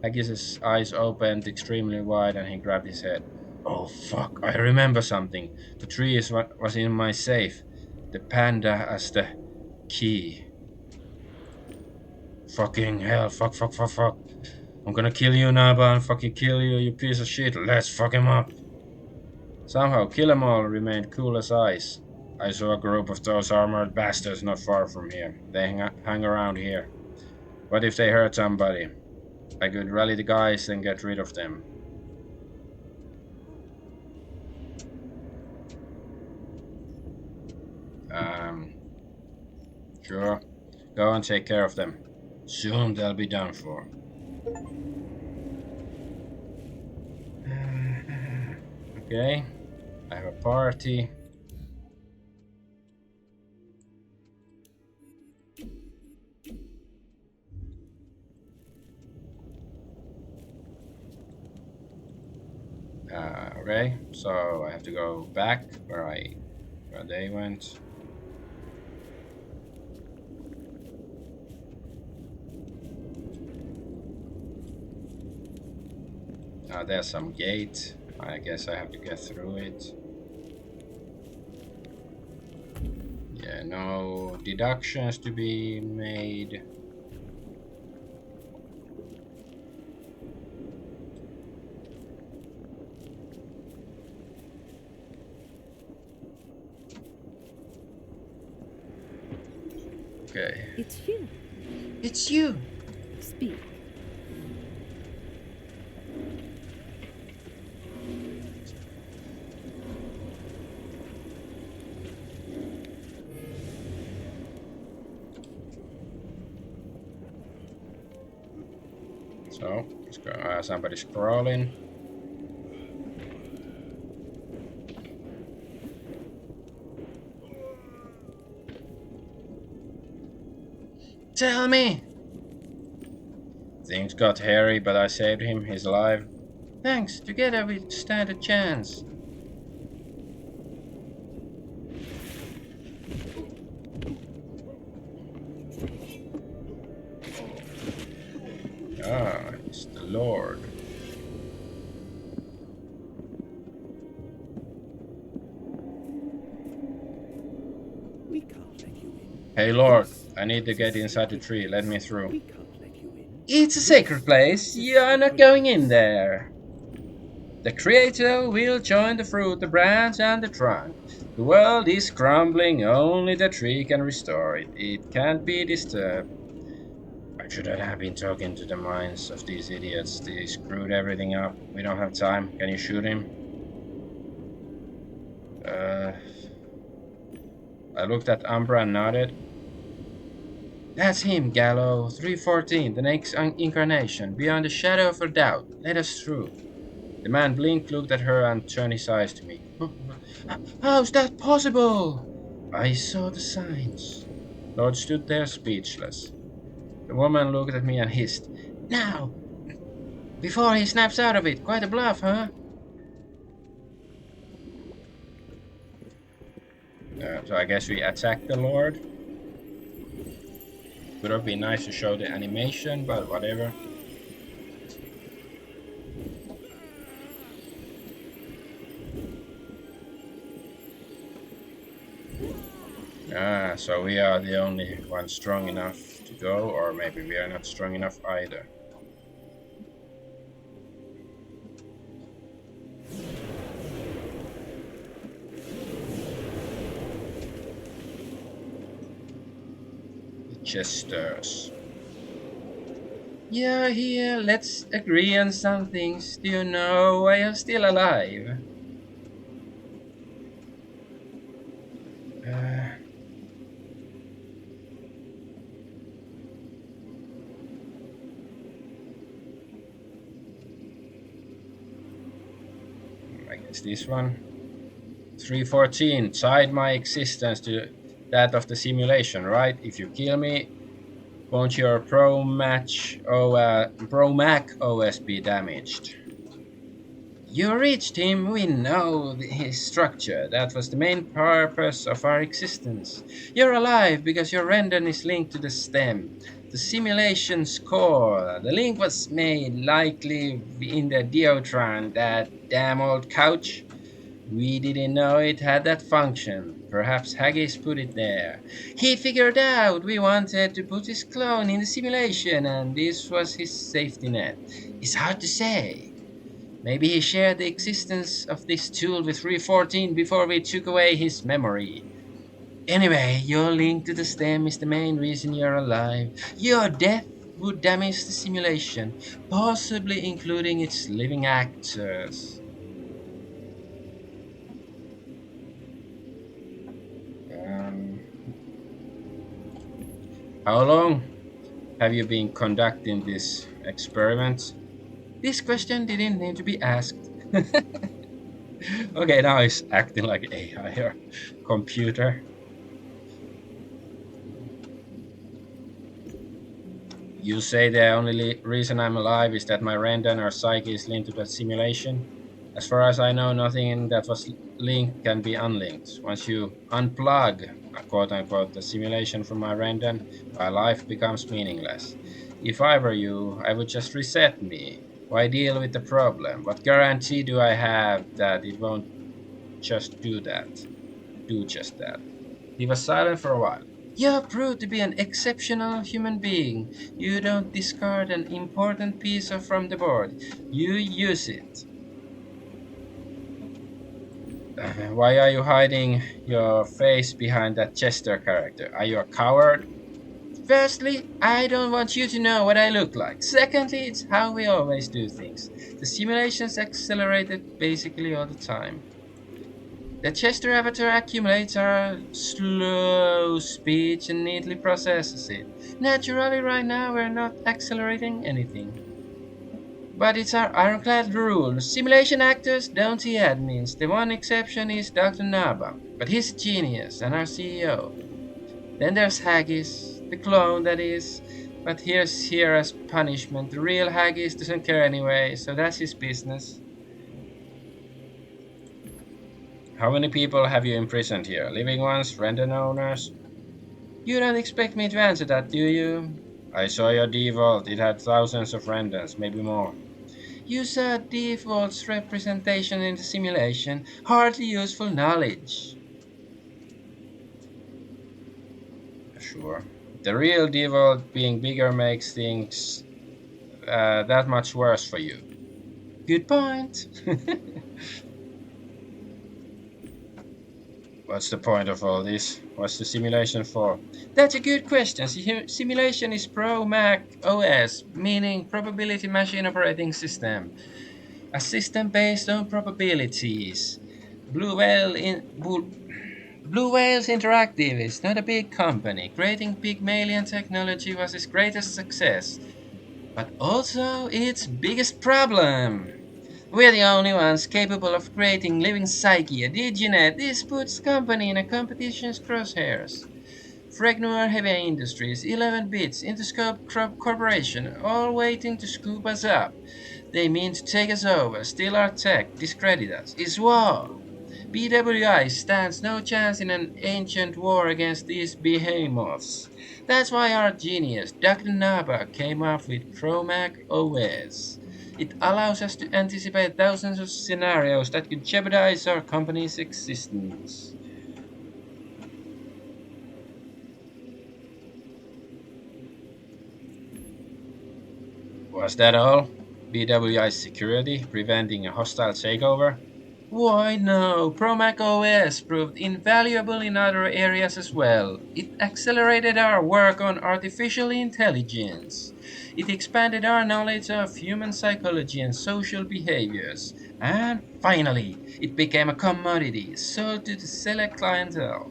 Haggis's eyes opened extremely wide and he grabbed his head. Oh fuck, I remember something. The tree is what was in my safe. The panda as the key. Fucking hell, fuck. I'm gonna kill you, Naba, and fucking kill you, you piece of shit. Let's fuck him up. Somehow, Kill 'em all remained cool as ice. I saw a group of those armored bastards not far from here. They hang around here. What if they hurt somebody? I could rally the guys and get rid of them. Sure. Go and take care of them. Soon they'll be done for. Okay. I have a party. Okay, so I have to go back where they went. There's some gate. I guess I have to get through it. Yeah, no deductions to be made. Okay. It's you. It's you. Speak. So, let's go. Somebody's crawling. Tell me. Things got hairy, but I saved him. He's alive. Thanks. Together we stand a chance. Ah, it's the Lord. We can't let you in. Hey Lord, I need to get inside the tree. Let me through. We can't let you in. It's a sacred place. You're not going in there. The Creator will join the fruit, the branch, and the trunk. The world is crumbling, only the tree can restore it. It can't be disturbed. I shouldn't have been talking to the minds of these idiots. They screwed everything up. We don't have time. Can you shoot him? I looked at Umbra and nodded. That's him, Gallo. 314, the next incarnation. Beyond the shadow of a doubt. Let us through. The man blinked, looked at her, and turned his eyes to me. How's that possible? I saw the signs. Lord stood there speechless. The woman looked at me and hissed. Now! Before he snaps out of it. Quite a bluff, huh? So I guess we attack the Lord. Would have been nice to show the animation, but whatever. So we are the only ones strong enough to go, or maybe we are not strong enough either. The Jesters. You're here, let's agree on some things. Do you know why you're still alive? I guess this one. 314, tied my existence to that of the simulation, right? If you kill me, won't your Pro Mac OS be damaged? You reached him, we know his structure. That was the main purpose of our existence. You're alive because your render is linked to the stem, the simulation's core. The link was made likely in the Diotron, that damn old couch. We didn't know it had that function. Perhaps Haggis put it there. He figured out we wanted to put his clone in the simulation, and this was his safety net. It's hard to say. Maybe he shared the existence of this tool with 314 before we took away his memory. Anyway, your link to the stem is the main reason you're alive. Your death would damage the simulation, possibly including its living actors. Um, how long have you been conducting this experiment? This question didn't need to be asked. Okay, now it's acting like AI or computer. You say the only reason I'm alive is that my render or psyche is linked to that simulation? As far as I know, nothing that was linked can be unlinked. Once you unplug, quote unquote, the simulation from my render, my life becomes meaningless. If I were you, I would just reset me. Why deal with the problem? What guarantee do I have that it won't just do that? Do just that. He was silent for a while. You're proved to be an exceptional human being. You don't discard an important piece from the board. You use it. Why are you hiding your face behind that Jester character? Are you a coward? Firstly, I don't want you to know what I look like. Secondly, it's how we always do things. The simulation's accelerated basically all the time. The Chester avatar accumulates our slow speech and neatly processes it. Naturally, right now we're not accelerating anything. But it's our ironclad rule. Simulation actors don't see admins. The one exception is Dr. Naba, but he's a genius and our CEO. Then there's Haggis, the clone that is, but here's here as punishment. The real Haggis doesn't care anyway, so that's his business. How many people have you imprisoned here? Living ones, render owners? You don't expect me to answer that, do you? I saw your default. It had thousands of renders, maybe more. You saw default's representation in the simulation. Hardly useful knowledge. Sure. The real default being bigger makes things that much worse for you. Good point. What's the point of all this? What's the simulation for? That's a good question. Simulation is Pro Mac OS, meaning Probability Machine Operating System. A system based on probabilities. Blue Whales Interactive is not a big company. Creating Pygmalion technology was its greatest success, but also its biggest problem. We're the only ones capable of creating living psyche. Did you know this puts company in a competition's crosshairs? Fregnor Heavy Industries, 11 Bits, Interscope Corporation, all waiting to scoop us up. They mean to take us over, steal our tech, discredit us. It's war. BWI stands no chance in an ancient war against these behemoths. That's why our genius, Dr. Naba, came up with Promac OS. It allows us to anticipate thousands of scenarios that could jeopardize our company's existence. Was that all? BWI security preventing a hostile takeover? Why no, Promac OS proved invaluable in other areas as well. It accelerated our work on artificial intelligence. It expanded our knowledge of human psychology and social behaviors. And finally, it became a commodity sold to the select clientele.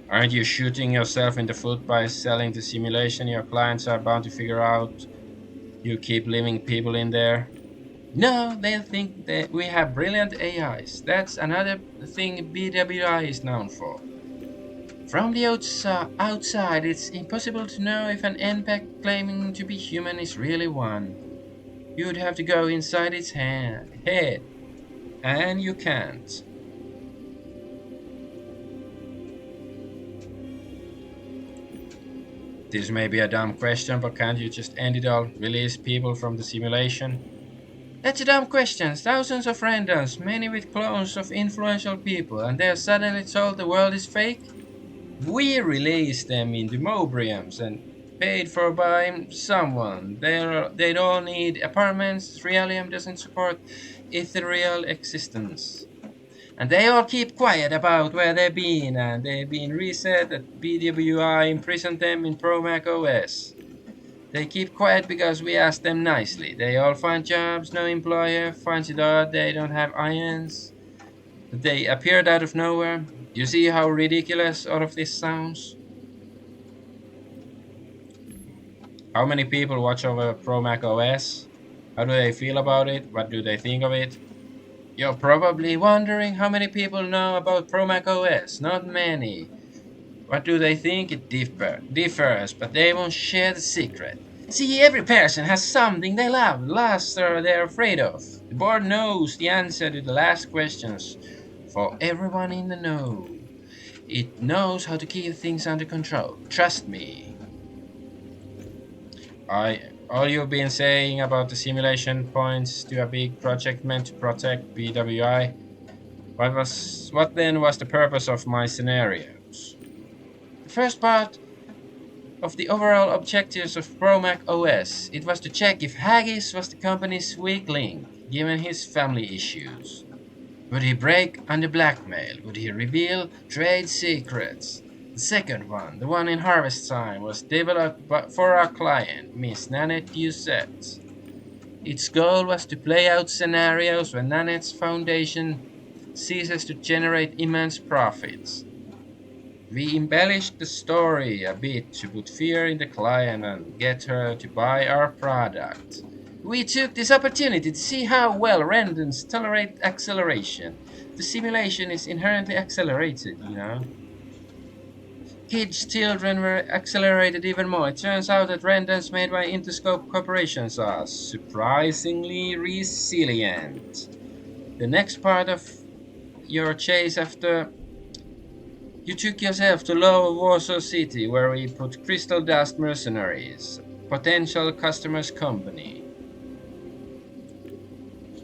Aren't you shooting yourself in the foot by selling the simulation your clients are bound to figure out You keep leaving people in there? No, they think that we have brilliant AIs. That's another thing BWI is known for. From the outside, it's impossible to know if an NPC claiming to be human is really one. You'd have to go inside its head, and you can't. This may be a dumb question, but can't you just end it all? Release people from the simulation? That's a dumb question. Thousands of randoms, many with clones of influential people, and they're suddenly told the world is fake? We released them into Mobriums and paid for by someone. They don't need apartments. Realium doesn't support ethereal existence. And they all keep quiet about where they've been, and they've been reset at BWI imprisoned them in Promac OS. They keep quiet because we asked them nicely. They all find jobs, no employer finds it odd they don't have irons. They appeared out of nowhere. You see how ridiculous all of this sounds? How many people watch over Promac OS? How do they feel about it? What do they think of it? You're probably wondering how many people know about Promac OS. Not many. What do they think? It differs, but they won't share the secret. See, every person has something they love, lost, or they're afraid of. The board knows the answer to the last questions for everyone in the know. It knows how to keep things under control. Trust me. All you've been saying about the simulation points to a big project meant to protect BWI. What then was the purpose of my scenarios? The first part of the overall objectives of Promac OS, it was to check if Haggis was the company's weak link, given his family issues. Would he break under blackmail? Would he reveal trade secrets? The second one, the one in Harvest Time, was developed for our client, Miss Nanette Doucette. Its goal was to play out scenarios when Nanette's foundation ceases to generate immense profits. We embellished the story a bit to put fear in the client and get her to buy our product. We took this opportunity to see how well randoms tolerate acceleration. The simulation is inherently accelerated, you know. Kids' children were accelerated even more. It turns out that randoms made by Interscope corporations are surprisingly resilient. The next part of your chase after you took yourself to Lower Warsaw City, where we put Crystal Dust Mercenaries, potential customers' company.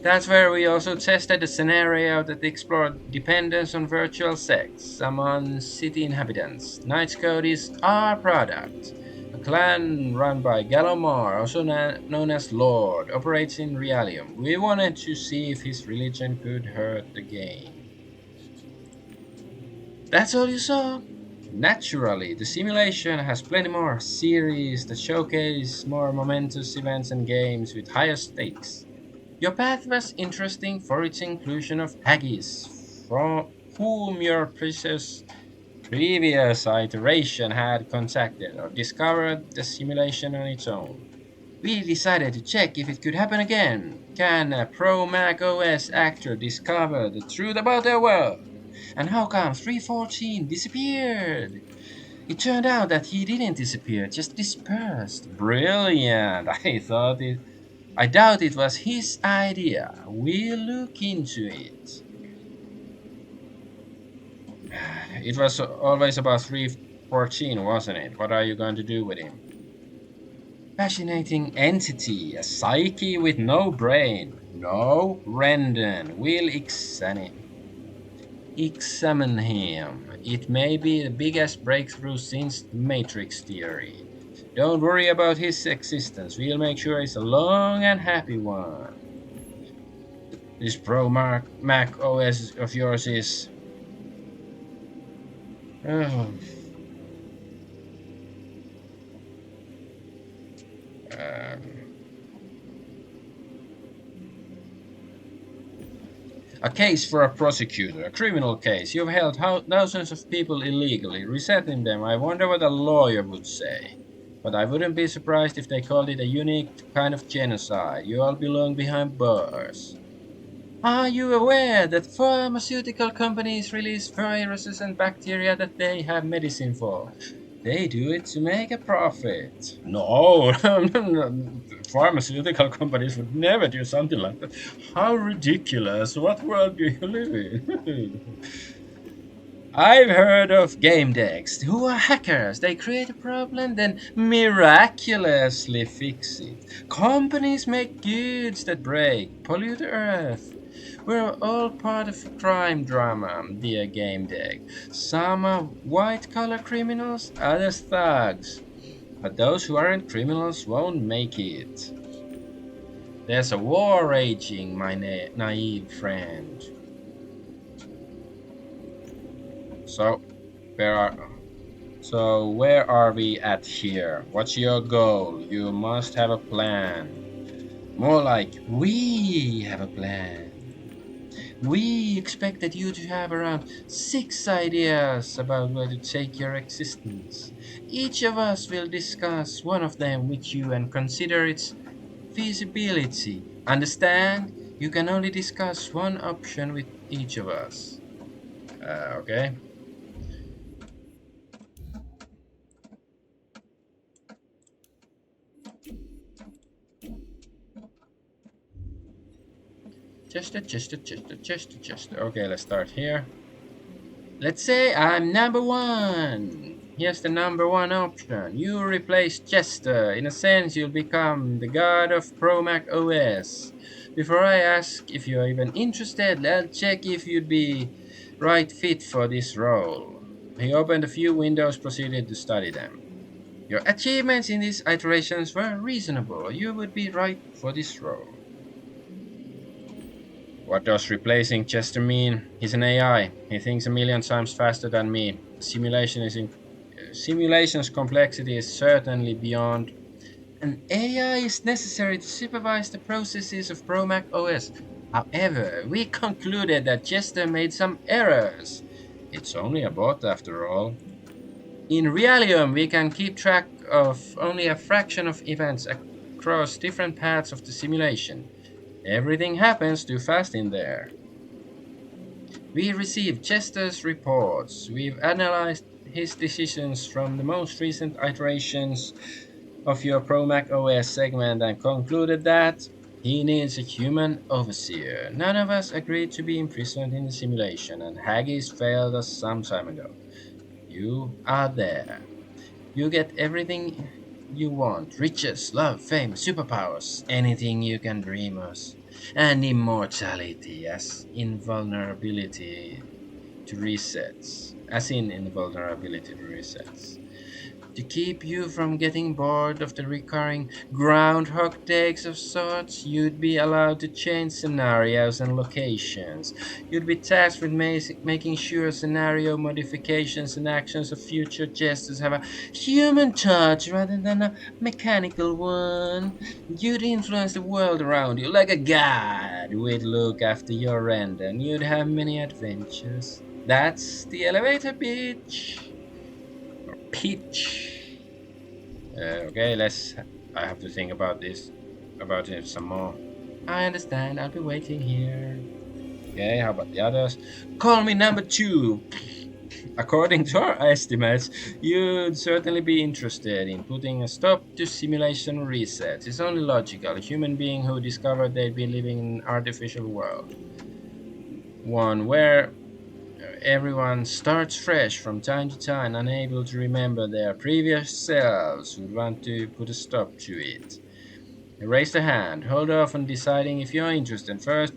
That's where we also tested a scenario that explored dependence on virtual sex among city inhabitants. Knight's Code is our product. A clan run by Galomar, also known as Lord, operates in Realium. We wanted to see if his religion could hurt the game. That's all you saw? Naturally, the simulation has plenty more series that showcase more momentous events and games with higher stakes. Your path was interesting for its inclusion of Haggis, from whom your previous iteration had contacted or discovered the simulation on its own. We decided to check if it could happen again. Can a pro Mac OS actor discover the truth about their world? And how come 314 disappeared? It turned out that he didn't disappear, just dispersed. Brilliant! I doubt it was his idea. We'll look into it. It was always about 314, wasn't it? What are you going to do with him? Fascinating entity, a psyche with no brain. No, Rendon. We'll examine him. It may be the biggest breakthrough since the Matrix theory. Don't worry about his existence. We'll make sure it's a long and happy one. This Pro Mac OS of yours is... Oh. A case for a prosecutor, a criminal case. You've held thousands of people illegally, resetting them. I wonder what a lawyer would say. But I wouldn't be surprised if they called it a unique kind of genocide. You all belong behind bars. Are you aware that pharmaceutical companies release viruses and bacteria that they have medicine for? They do it to make a profit. No, pharmaceutical companies would never do something like that. How ridiculous. What world do you live in? I've heard of Gamedecks, who are hackers. They create a problem, then miraculously fix it. Companies make goods that break, pollute the earth. We're all part of a crime drama, dear Gamedeck. Some are white-collar criminals, others thugs. But those who aren't criminals won't make it. There's a war raging, my naive friend. So, where are where are we at here? What's your goal? You must have a plan. More like, we have a plan. We expected you to have around 6 ideas about where to take your existence. Each of us will discuss one of them with you and consider its feasibility. Understand? You can only discuss one option with each of us. Okay. Chester. Okay, let's start here. Let's say I'm number 1. Here's the number 1 option. You replace Jester. In a sense, you'll become the god of Pro Mac OS. Before I ask if you're even interested, let's check if you'd be right fit for this role. He opened a few windows, proceeded to study them. Your achievements in these iterations were reasonable. You would be right for this role. What does replacing Chester mean? He's an AI. He thinks a million times faster than me. Simulation's complexity is certainly beyond. An AI is necessary to supervise the processes of ProMac OS. However, we concluded that Jester made some errors. It's only a bot after all. In Realium, we can keep track of only a fraction of events across different paths of the simulation. Everything happens too fast in there. We received Chester's reports. We've analyzed his decisions from the most recent iterations of your ProMac OS segment and concluded that he needs a human overseer. None of us agreed to be imprisoned in the simulation, and Haggis failed us some time ago. You are there. You get everything you want: riches, love, fame, superpowers, anything you can dream of, and immortality as invulnerability to resets. To keep you from getting bored of the recurring groundhog days of sorts, you'd be allowed to change scenarios and locations. You'd be tasked with making sure scenario modifications and actions of future jesters have a human touch rather than a mechanical one. You'd influence the world around you like a god. We'd look after your end and you'd have many adventures. That's the elevator pitch. Pitch. Okay, I have to think about it some more. I understand. I'll be waiting here. Okay, how about the others? Call me number 2. According to our estimates, you'd certainly be interested in putting a stop to simulation resets. It's only logical. A human being who discovered they'd been living in an artificial world. One where everyone starts fresh from time to time, unable to remember their previous selves, would want to put a stop to it. Raise the hand. Hold off on deciding if you're interested. First,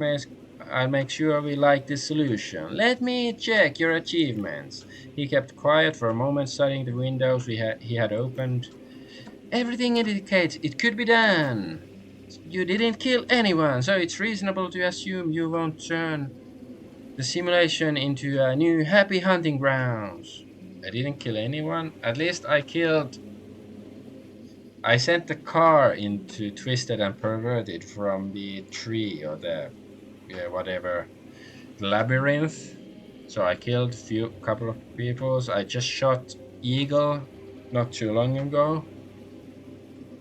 I'll make sure we like this solution. Let me check your achievements. He kept quiet for a moment, studying the windows he had opened. Everything indicates it could be done. You didn't kill anyone, so it's reasonable to assume you won't turn the simulation into a new happy hunting grounds. I didn't kill anyone. At least I sent the car into Twisted and Perverted from the tree or the whatever labyrinth. So I killed couple of people. I just shot Eagle not too long ago.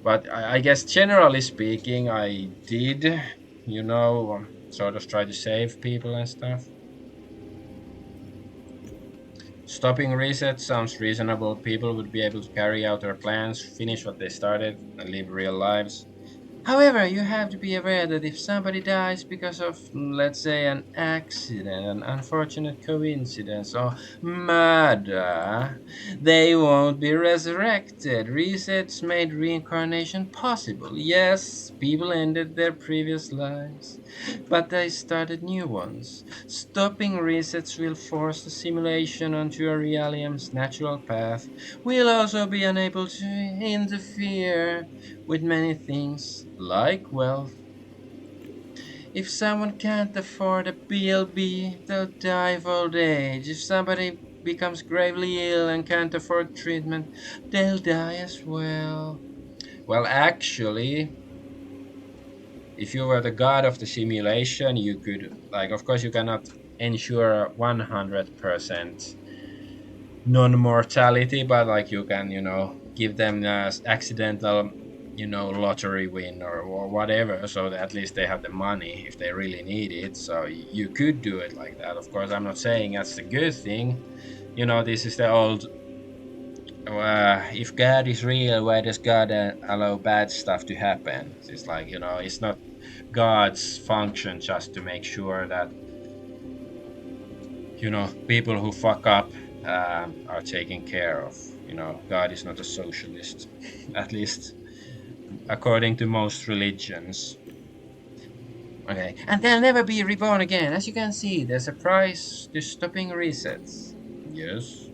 But I guess generally speaking, I did, sort of try to save people and stuff. Stopping reset sounds reasonable. People would be able to carry out their plans, finish what they started, and live real lives. However, you have to be aware that if somebody dies because of, let's say, an accident, an unfortunate coincidence, or murder, they won't be resurrected. Resets made reincarnation possible. Yes, people ended their previous lives, but they started new ones. Stopping resets will force the simulation onto a realm's natural path. We'll also be unable to interfere with many things, like wealth. If someone can't afford a BLB, they'll die of old age. If somebody becomes gravely ill and can't afford treatment, they'll die as well. Well, actually, if you were the god of the simulation, you could, like, of course, you cannot ensure 100% non-mortality, but like you can, give them accidental, lottery win or whatever, so that at least they have the money if they really need it. So you could do it like that. Of course, I'm not saying that's a good thing. This is the old, if God is real, why does God allow bad stuff to happen? It's like, it's not God's function just to make sure that, people who fuck up are taken care of. God is not a socialist, at least according to most religions. Okay, and they'll never be reborn again. As you can see, there's a price to stopping resets. Yes.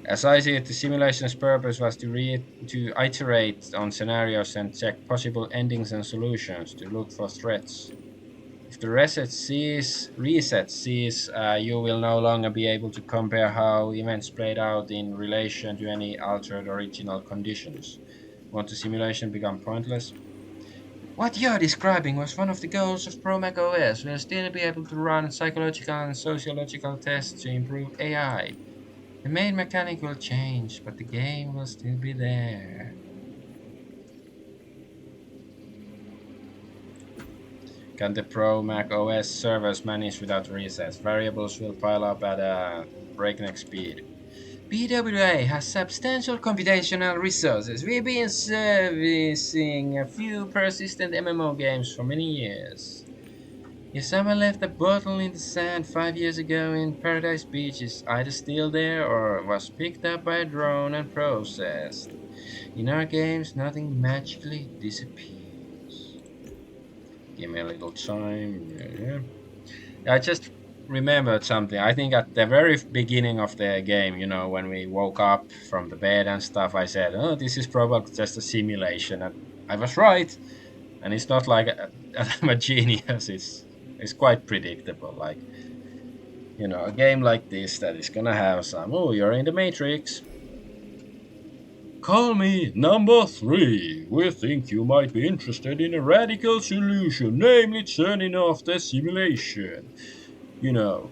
As I see it, the simulation's purpose was to iterate on scenarios and check possible endings and solutions to look for threats. If the reset cease, you will no longer be able to compare how events played out in relation to any altered original conditions. Won't the simulation become pointless? What you're describing was one of the goals of ProMac OS. We'll still be able to run psychological and sociological tests to improve AI. The main mechanic will change, but the game will still be there. Can the Pro Mac OS servers manage without resets? Variables will pile up at a breakneck speed. PWA has substantial computational resources. We've been servicing a few persistent MMO games for many years. If someone left a bottle in the sand 5 years ago in Paradise Beach, it's either still there or was picked up by a drone and processed. In our games, nothing magically disappears. Give me a little time. Yeah. I just remembered something. I think at the very beginning of the game, when we woke up from the bed and stuff, I said, "Oh, this is probably just a simulation," and I was right. And it's not like I'm a genius. It's quite predictable. Like, a game like this that is gonna have some. Oh, you're in the Matrix. Call me number 3. We think you might be interested in a radical solution, namely turning off the simulation.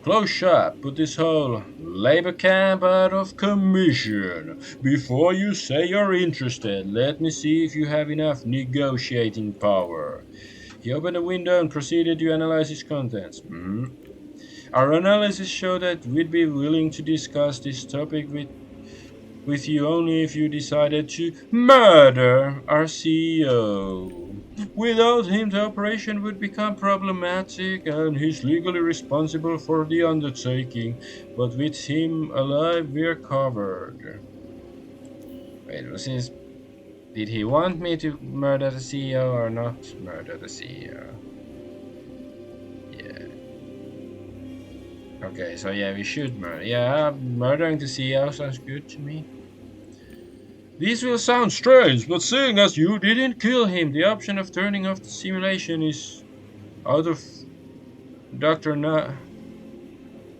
Close shop, put this whole labor camp out of commission. Before you say you're interested, let me see if you have enough negotiating power. He opened a window and proceeded to analyze its contents. Our analysis showed that we'd be willing to discuss this topic with you only if you decided to murder our CEO. Without him, the operation would become problematic and he's legally responsible for the undertaking. But with him alive, we're covered. Wait, did he want me to murder the CEO or not murder the CEO? Yeah. Okay, so yeah, we should murder. Yeah, murdering the CEO sounds good to me. This will sound strange, but seeing as you didn't kill him, the option of turning off the simulation is out of Dr.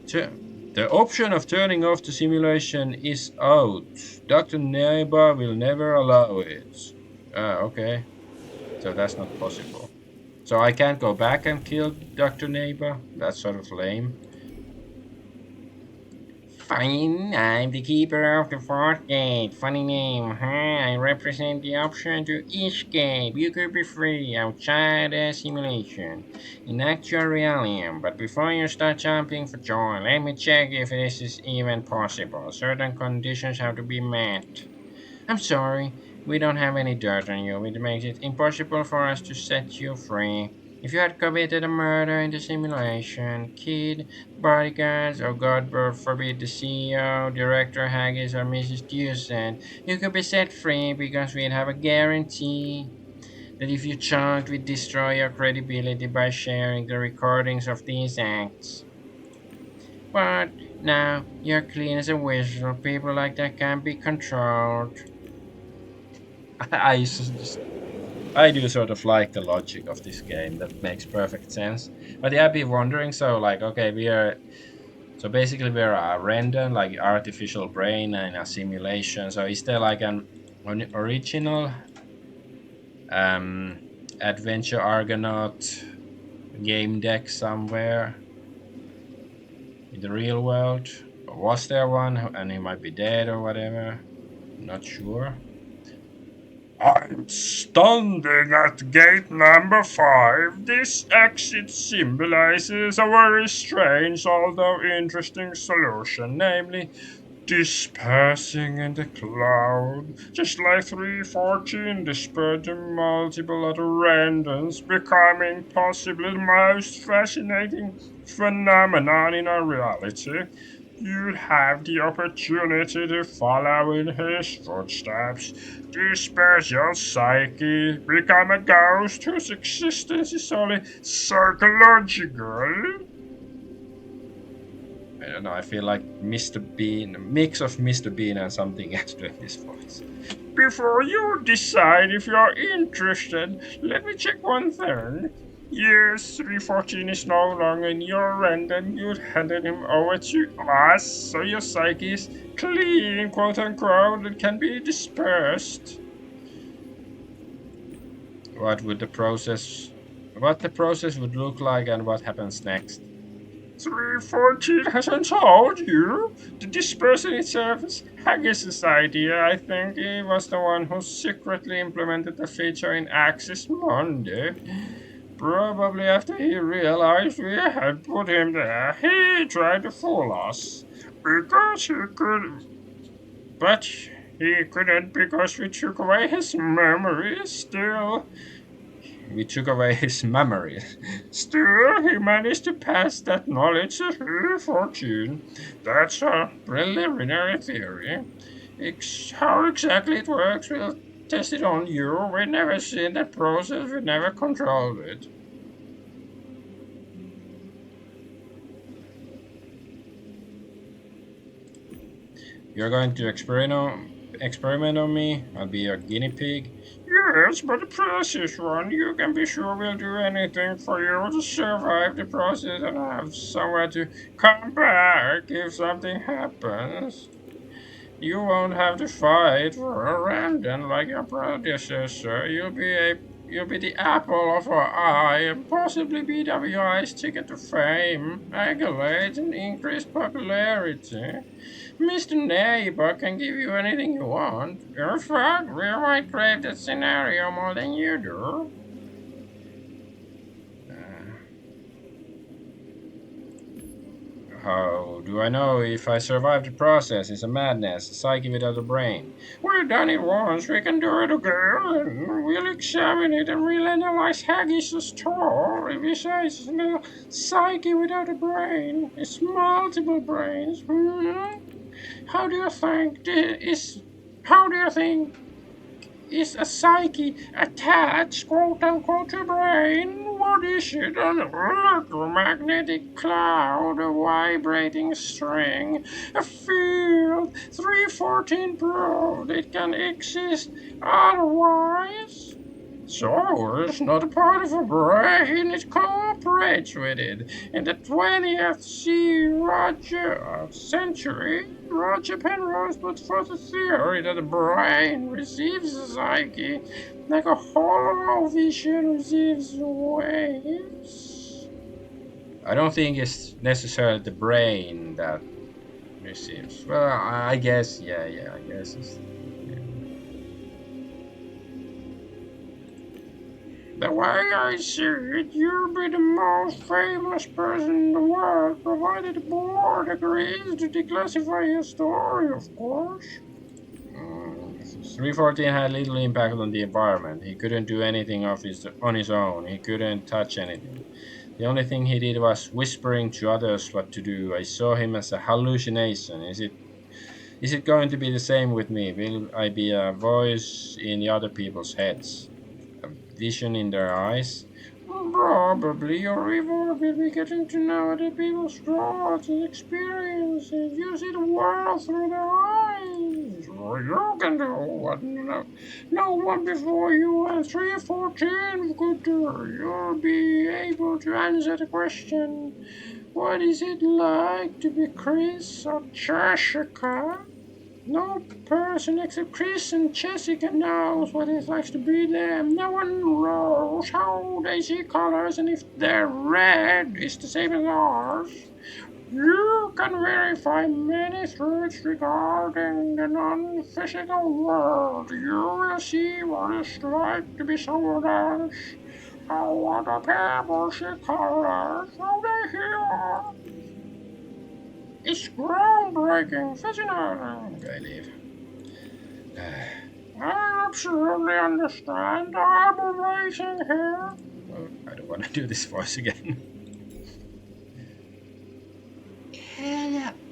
The option of turning off the simulation is out. Dr. Neighbor will never allow it. Okay. So that's not possible. So I can't go back and kill Dr. Neighbor? That's sort of lame. Fine, I'm the keeper of the fourth gate. Funny name, huh? I represent the option to each gate. You could be free outside the simulation in actual reality. But before you start jumping for joy, let me check if this is even possible. Certain conditions have to be met. I'm sorry, we don't have any dirt on you, which makes it impossible for us to set you free. If you had committed a murder in the simulation, kid, bodyguards, or God forbid the CEO, Director Haggis, or Mrs. Dewsett, you could be set free because we'd have a guarantee that if you chunked, we'd destroy your credibility by sharing the recordings of these acts. But now you're clean as a whistle. People like that can't be controlled. I just I do sort of like the logic of this game. That makes perfect sense. But yeah, I'd be wondering. So like, okay, basically we're a random like artificial brain in a simulation. So is there like an original um adventure Argonaut game deck somewhere in the real world? Or was there one and he might be dead or whatever? Not sure. I'm standing at gate number 5. This exit symbolizes a very strange, although interesting solution, namely dispersing in the cloud, just like 314 dispersed in multiple other randoms, becoming possibly the most fascinating phenomenon in our reality. You'll have the opportunity to follow in his footsteps, disperse your psyche, become a ghost whose existence is only psychological. I don't know. I feel like Mr. Bean, a mix of Mr. Bean and something else doing this voice. Before you decide if you're interested, let me check one thing. Yes, 314 is no longer in your end and you handed him over to us, so your psyche is clean, quote unquote, and can be dispersed. What would the process, what the process would look like, and what happens next? 314 hasn't told you. The dispersing itself is Haggis' idea. I think he was the one who secretly implemented the feature in Axis Monday. Probably after he realized we had put him there, he tried to fool us. Because he could. But he couldn't because we took away his memory. We took away his memory. Still, he managed to pass that knowledge to 314. That's a preliminary theory. How exactly it works, we'll test it on you. We've never seen that process, we've never controlled it. You're going to experiment on me? I'll be your guinea pig. Yes, but the process one, you can be sure we'll do anything for you to survive the process and have somewhere to come back if something happens. You won't have to fight for a random like your predecessor. You'll be the apple of our eye and possibly BWI's ticket to fame, accolades, and increased popularity. Mr. Neighbor can give you anything you want. In fact, we might crave that scenario more than you do. How do I know if I survive the process? It's a madness, a psyche without a brain. We've done it once, we can do it again. We'll examine it and we'll analyze Haggis' tour. If he says it's no psyche without a brain, it's multiple brains. How do you think is a psyche attached, quote unquote, to brain? What is it? An electromagnetic cloud, a vibrating string, a field, 314 proved it can exist otherwise. So it's not a part of a brain, it cooperates with it. In the 20th century, Roger Penrose put forth a theory that the brain receives a psyche like a hollow vision receives waves. I don't think it's necessarily the brain that receives. Well, I guess, yeah, I guess it's. Yeah. The way I see it, you'll be the most famous person in the world, provided the board agrees to declassify your story, of course. 314 had little impact on the environment. He couldn't do anything on his own. He couldn't touch anything. The only thing he did was whispering to others what to do. I saw him as a hallucination. Is it going to be the same with me? Will I be a voice in the other people's heads? A vision in their eyes? Probably your reward will be getting to know other people's thoughts and experiences. You see the world through their eyes. Or you can do what no one before you and 314 could do. You'll be able to answer the question, what is it like to be Chris or Jessica? No person except Chris and Jessica knows what it likes to be them. No one knows how they see colors and if their red is the same as ours. You can verify many truths regarding the non-physical world. You will see what it's like to be someone else. How other people see colors, how they hear. It's groundbreaking, fascinating. Okay, leave. I absolutely understand. I'm waiting here. Oh, I don't want to do this voice again.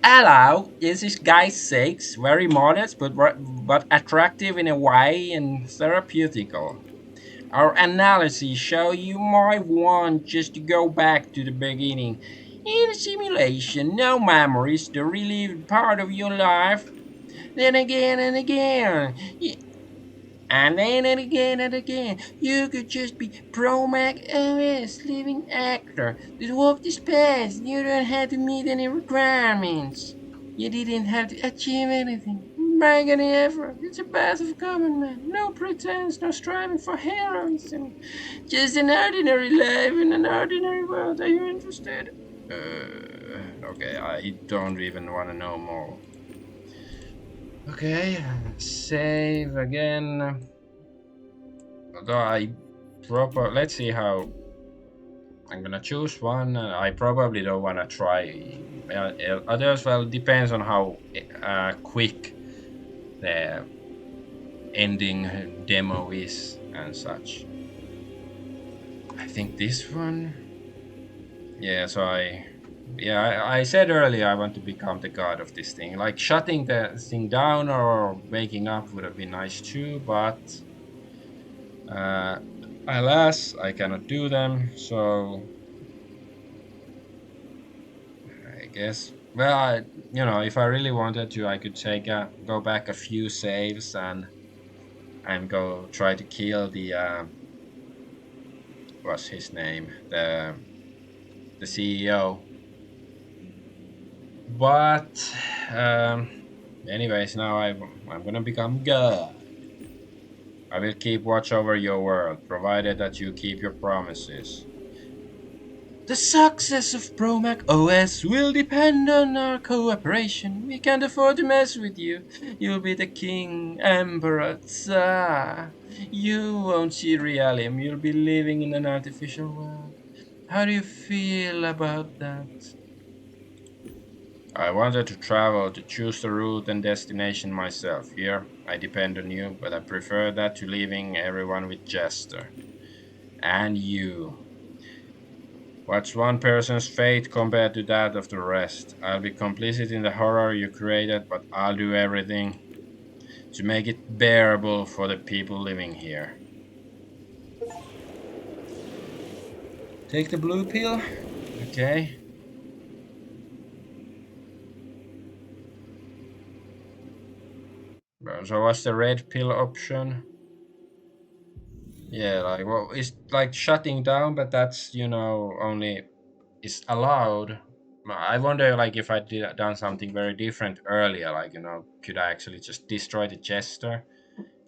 Hello, this is Guy Six, very modest but attractive in a way and therapeutical. Our analyses show you might want just to go back to the beginning. In a simulation, no memories, the relived part of your life. Then again and again. And then and again, you could just be Promac OS living actor that walked this path. You don't have to meet any requirements. You didn't have to achieve anything, make any effort. It's a path of common man. No pretense, no striving for heroism. Just an ordinary life in an ordinary world. Are you interested? Okay, I don't even want to know more. Okay, save again. Although let's see how. I'm gonna choose one. I probably don't want to try others. Well, depends on how quick the ending demo is and such. I think this one. Yeah, so I said earlier I want to become the god of this thing. Like shutting the thing down or waking up would have been nice too, but alas, I cannot do them. So I guess, well, if I really wanted to, I could go back a few saves and go try to kill the what's his name, the CEO. But anyways, now I'm gonna become God. I will keep watch over your world, provided that you keep your promises. The success of Promac OS will depend on our cooperation. We can't afford to mess with you. You'll be the king, emperor, tsar. You won't see Realium. You'll be living in an artificial world. How do you feel about that? I wanted to travel to choose the route and destination myself. Here, I depend on you, but I prefer that to leaving everyone with Jester. And you. What's one person's fate compared to that of the rest? I'll be complicit in the horror you created, but I'll do everything to make it bearable for the people living here. Take the blue pill? Okay. So what's the red pill option? Yeah, like, well, it's like shutting down, but that's, only is allowed. I wonder, like, if I did done something very different earlier, like, could I actually just destroy the Jester?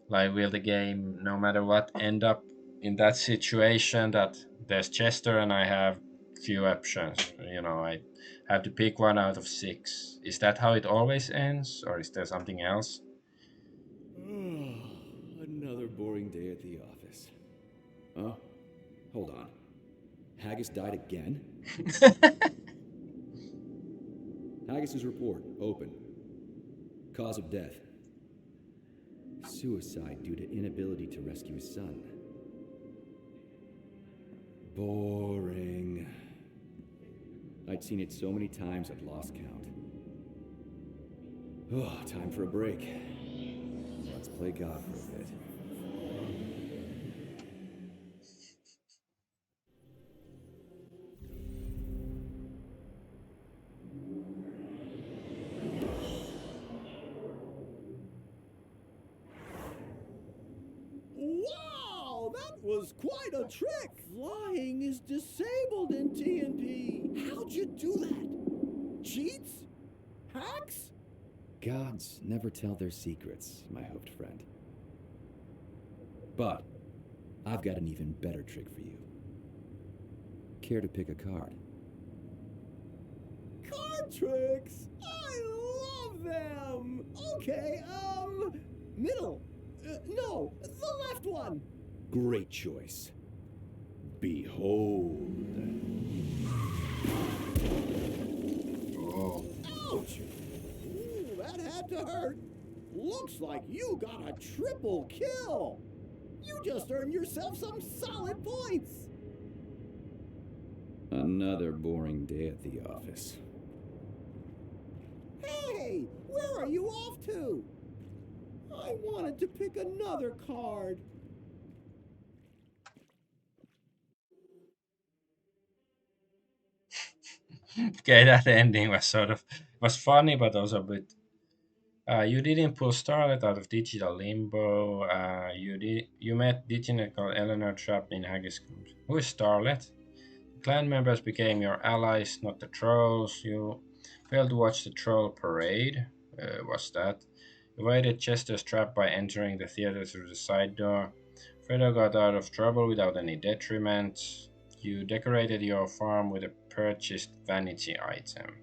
Like, will the game, no matter what, end up in that situation that there's Chester and I have few options? I Have to pick one out of six. Is that how it always ends, or is there something else? Another boring day at the office. Oh, hold on. Haggis died again? Haggis's report, open. Cause of death: suicide due to inability to rescue his son. Boring. I'd seen it so many times I'd lost count. Oh, time for a break. Let's play God for a bit. Wow, that was quite a trick! Flying is disabled in TNP. How'd you do that? Cheats? Hacks? Gods never tell their secrets, my hoofed friend. But I've got an even better trick for you. Care to pick a card? Card tricks? I love them! Okay, middle. No, the left one. Great choice. Behold. Oh. Ouch! Ooh, that had to hurt. Looks like you got a triple kill. You just earned yourself some solid points. Another boring day at the office. Hey, where are you off to? I wanted to pick another card. Okay, that ending was sort of was funny, but also a bit. You didn't pull Starlet out of digital limbo. You met digital Eleanor trapped in Haggis. Who is Starlet? Clan members became your allies, not the trolls. You failed to watch the troll parade. What's that? You evaded Chester's trap by entering the theater through the side door. Fredo got out of trouble without any detriment. You decorated your farm with a purchased vanity item.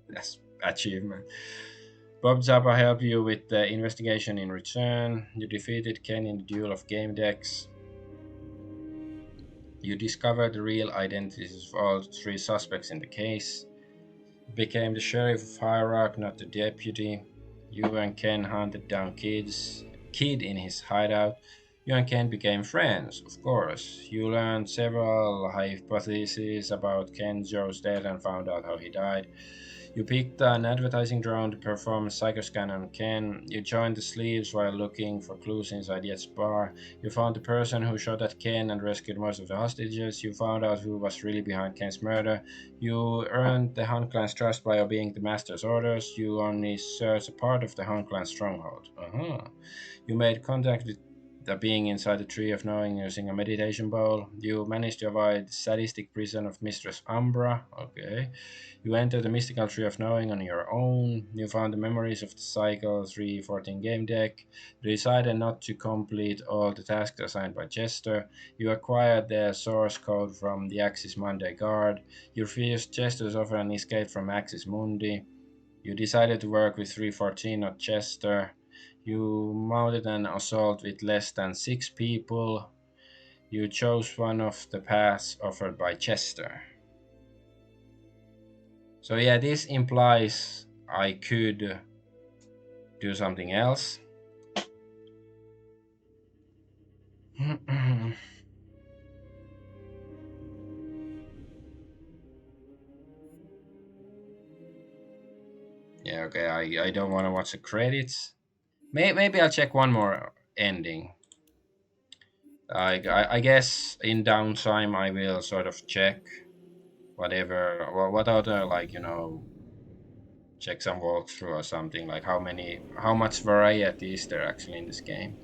That's achievement. Bob Zappa helped you with the investigation in return. You defeated Ken in the duel of Gamedec. You discovered the real identities of all three suspects in the case. You became the sheriff of High Rock, not the deputy. You and Ken hunted down Kid in his hideout. You and Ken became friends, of course. You learned several hypotheses about Ken Joe's death and found out how he died. You picked an advertising drone to perform a psychoscan on Ken. You joined the Sleeves while looking for clues inside Yet's bar. You found the person who shot at Ken and rescued most of the hostages. You found out who was really behind Ken's murder. You earned the Hun Clan's trust by obeying the Master's orders. You only searched a part of the Hun Clan's stronghold. You made contact with the being inside the Tree of Knowing using a meditation bowl. You managed to avoid the sadistic prison of Mistress Umbra. Okay. You entered the mystical Tree of Knowing on your own. You found the memories of the Cycle 314 game deck. You decided not to complete all the tasks assigned by Jester. You acquired the source code from the Axis Monday Guard. You refused Jester's offer and escaped from Axis Mundi. You decided to work with 314, not Jester. You mounted an assault with less than 6 people. You chose one of the paths offered by Chester. So yeah, this implies I could do something else. Yeah, okay, I don't want to watch the credits. Maybe I'll check one more ending. I guess in downtime I will sort of check whatever, what other, like, check some walkthrough or something, like how much variety is there actually in this game.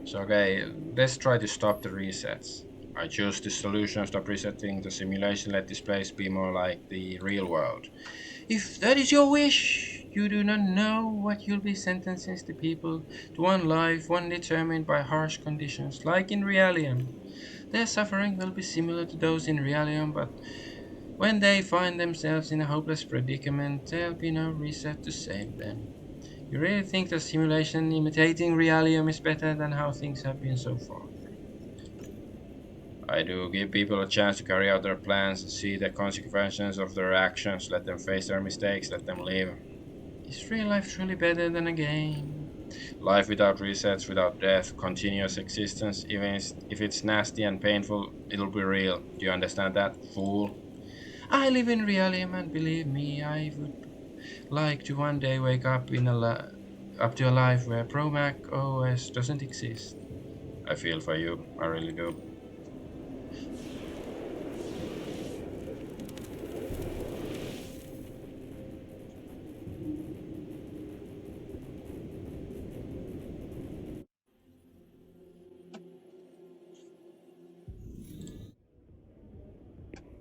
So okay, let's try to stop the resets. I choose this solution, stop resetting the simulation, let this place be more like the real world. If that is your wish, you do not know what you'll be sentencing the people to one life, one determined by harsh conditions, like in Realium. Their suffering will be similar to those in Realium, but when they find themselves in a hopeless predicament, there'll be no reset to save them. You really think the simulation imitating Realium is better than how things have been so far? I do give people a chance to carry out their plans and see the consequences of their actions, let them face their mistakes, let them live. Is real life truly better than a game? Life without resets, without death, continuous existence, even if it's nasty and painful, it'll be real. Do you understand that, fool? I live in Realium, and believe me, I would like to one day wake up up to a life where Pro Mac OS doesn't exist. I feel for you, I really do.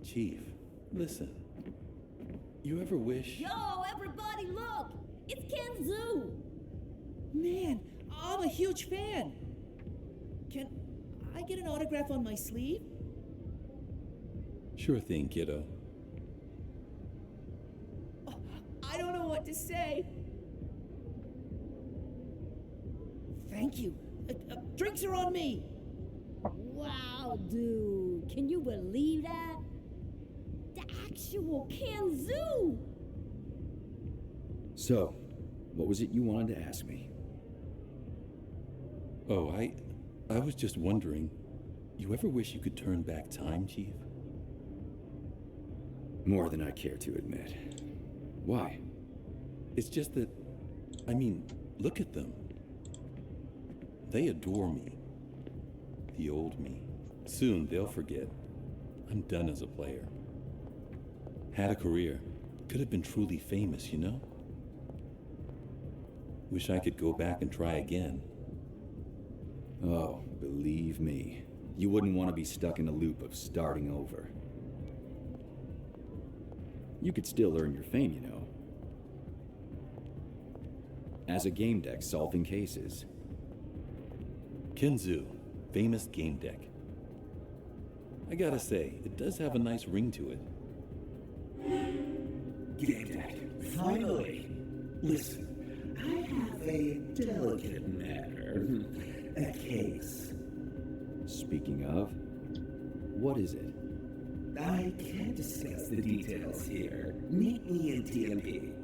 Chief, listen. You ever wish... Yo, everybody, look! It's Kenzu! Man, I'm a huge fan. Can I get an autograph on my sleeve? Sure thing, kiddo. Oh, I don't know what to say. Thank you. Drinks are on me. Wow, dude. Can you believe that? The actual Kenzu! So, what was it you wanted to ask me? Oh, I was just wondering, you ever wish you could turn back time, Chief? More than I care to admit. Why? It's just that, I mean, look at them. They adore me. The old me. Soon they'll forget. I'm done as a player. Had a career. Could have been truly famous, you know? Wish I could go back and try again. Oh, believe me, you wouldn't want to be stuck in a loop of starting over. You could still earn your fame, you know. As a Gamedec solving cases. Kenzu, famous Gamedec. I gotta say, it does have a nice ring to it. Gamedec, finally. Listen, I have a delicate matter. A case. Speaking of, what is it? I can't discuss the details here. Meet me in TMP.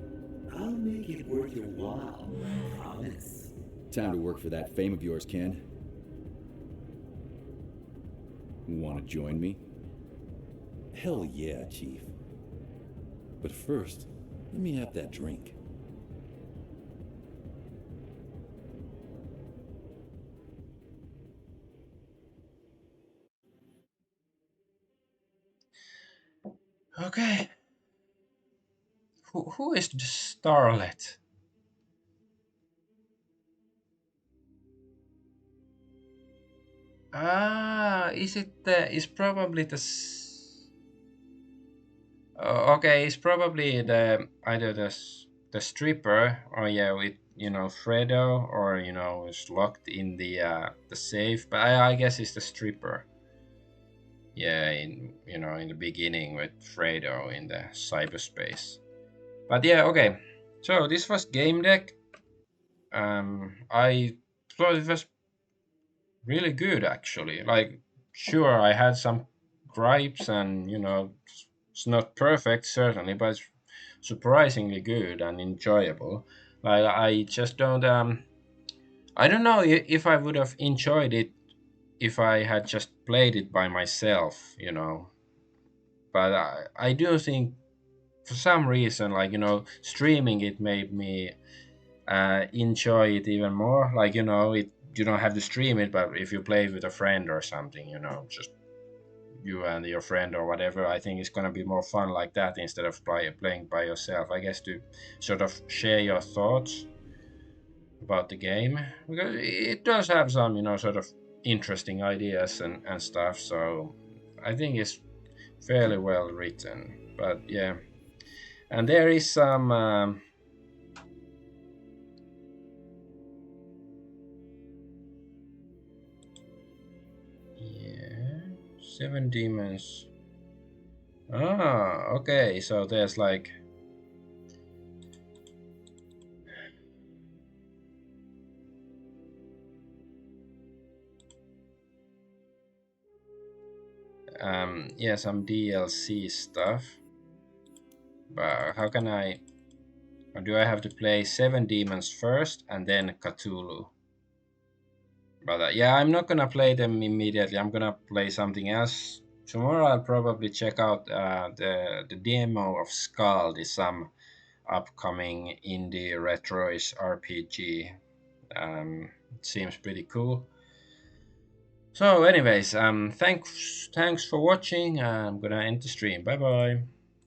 I'll make it worth your while, I promise. Time to work for that fame of yours, Ken. Want to join me? Hell yeah, Chief. But first, let me have that drink. Okay. Who is the starlet? Ah, is it the? Is probably the. Okay, it's probably the either the stripper or yeah, with Fredo, or is locked in the safe. But I guess it's the stripper. Yeah, in the beginning with Fredo in the cyberspace. But yeah, okay. So this was Gamedec. I thought it was really good actually. Like, sure, I had some gripes, and it's not perfect certainly, but it's surprisingly good and enjoyable. Like, I just don't I don't know if I would have enjoyed it if I had just played it by myself. But I do think for some reason, like, streaming it made me enjoy it even more. Like, you don't have to stream it, but if you play with a friend or something, just you and your friend or whatever, I think it's gonna be more fun like that instead of playing by yourself. I guess to sort of share your thoughts about the game, because it does have some, sort of interesting ideas and stuff. So I think it's fairly well written. But yeah, and there is some. Yeah. 7 demons. Ah, okay, so there's like yeah, some DLC stuff. But how can I, or do I have to play 7 demons first and then Cthulhu? But yeah, I'm not gonna play them immediately. I'm gonna play something else. Tomorrow I'll probably check out the demo of Skald, is some upcoming indie retroish RPG. It seems pretty cool. So anyways, thanks for watching. I'm gonna end the stream. Bye bye.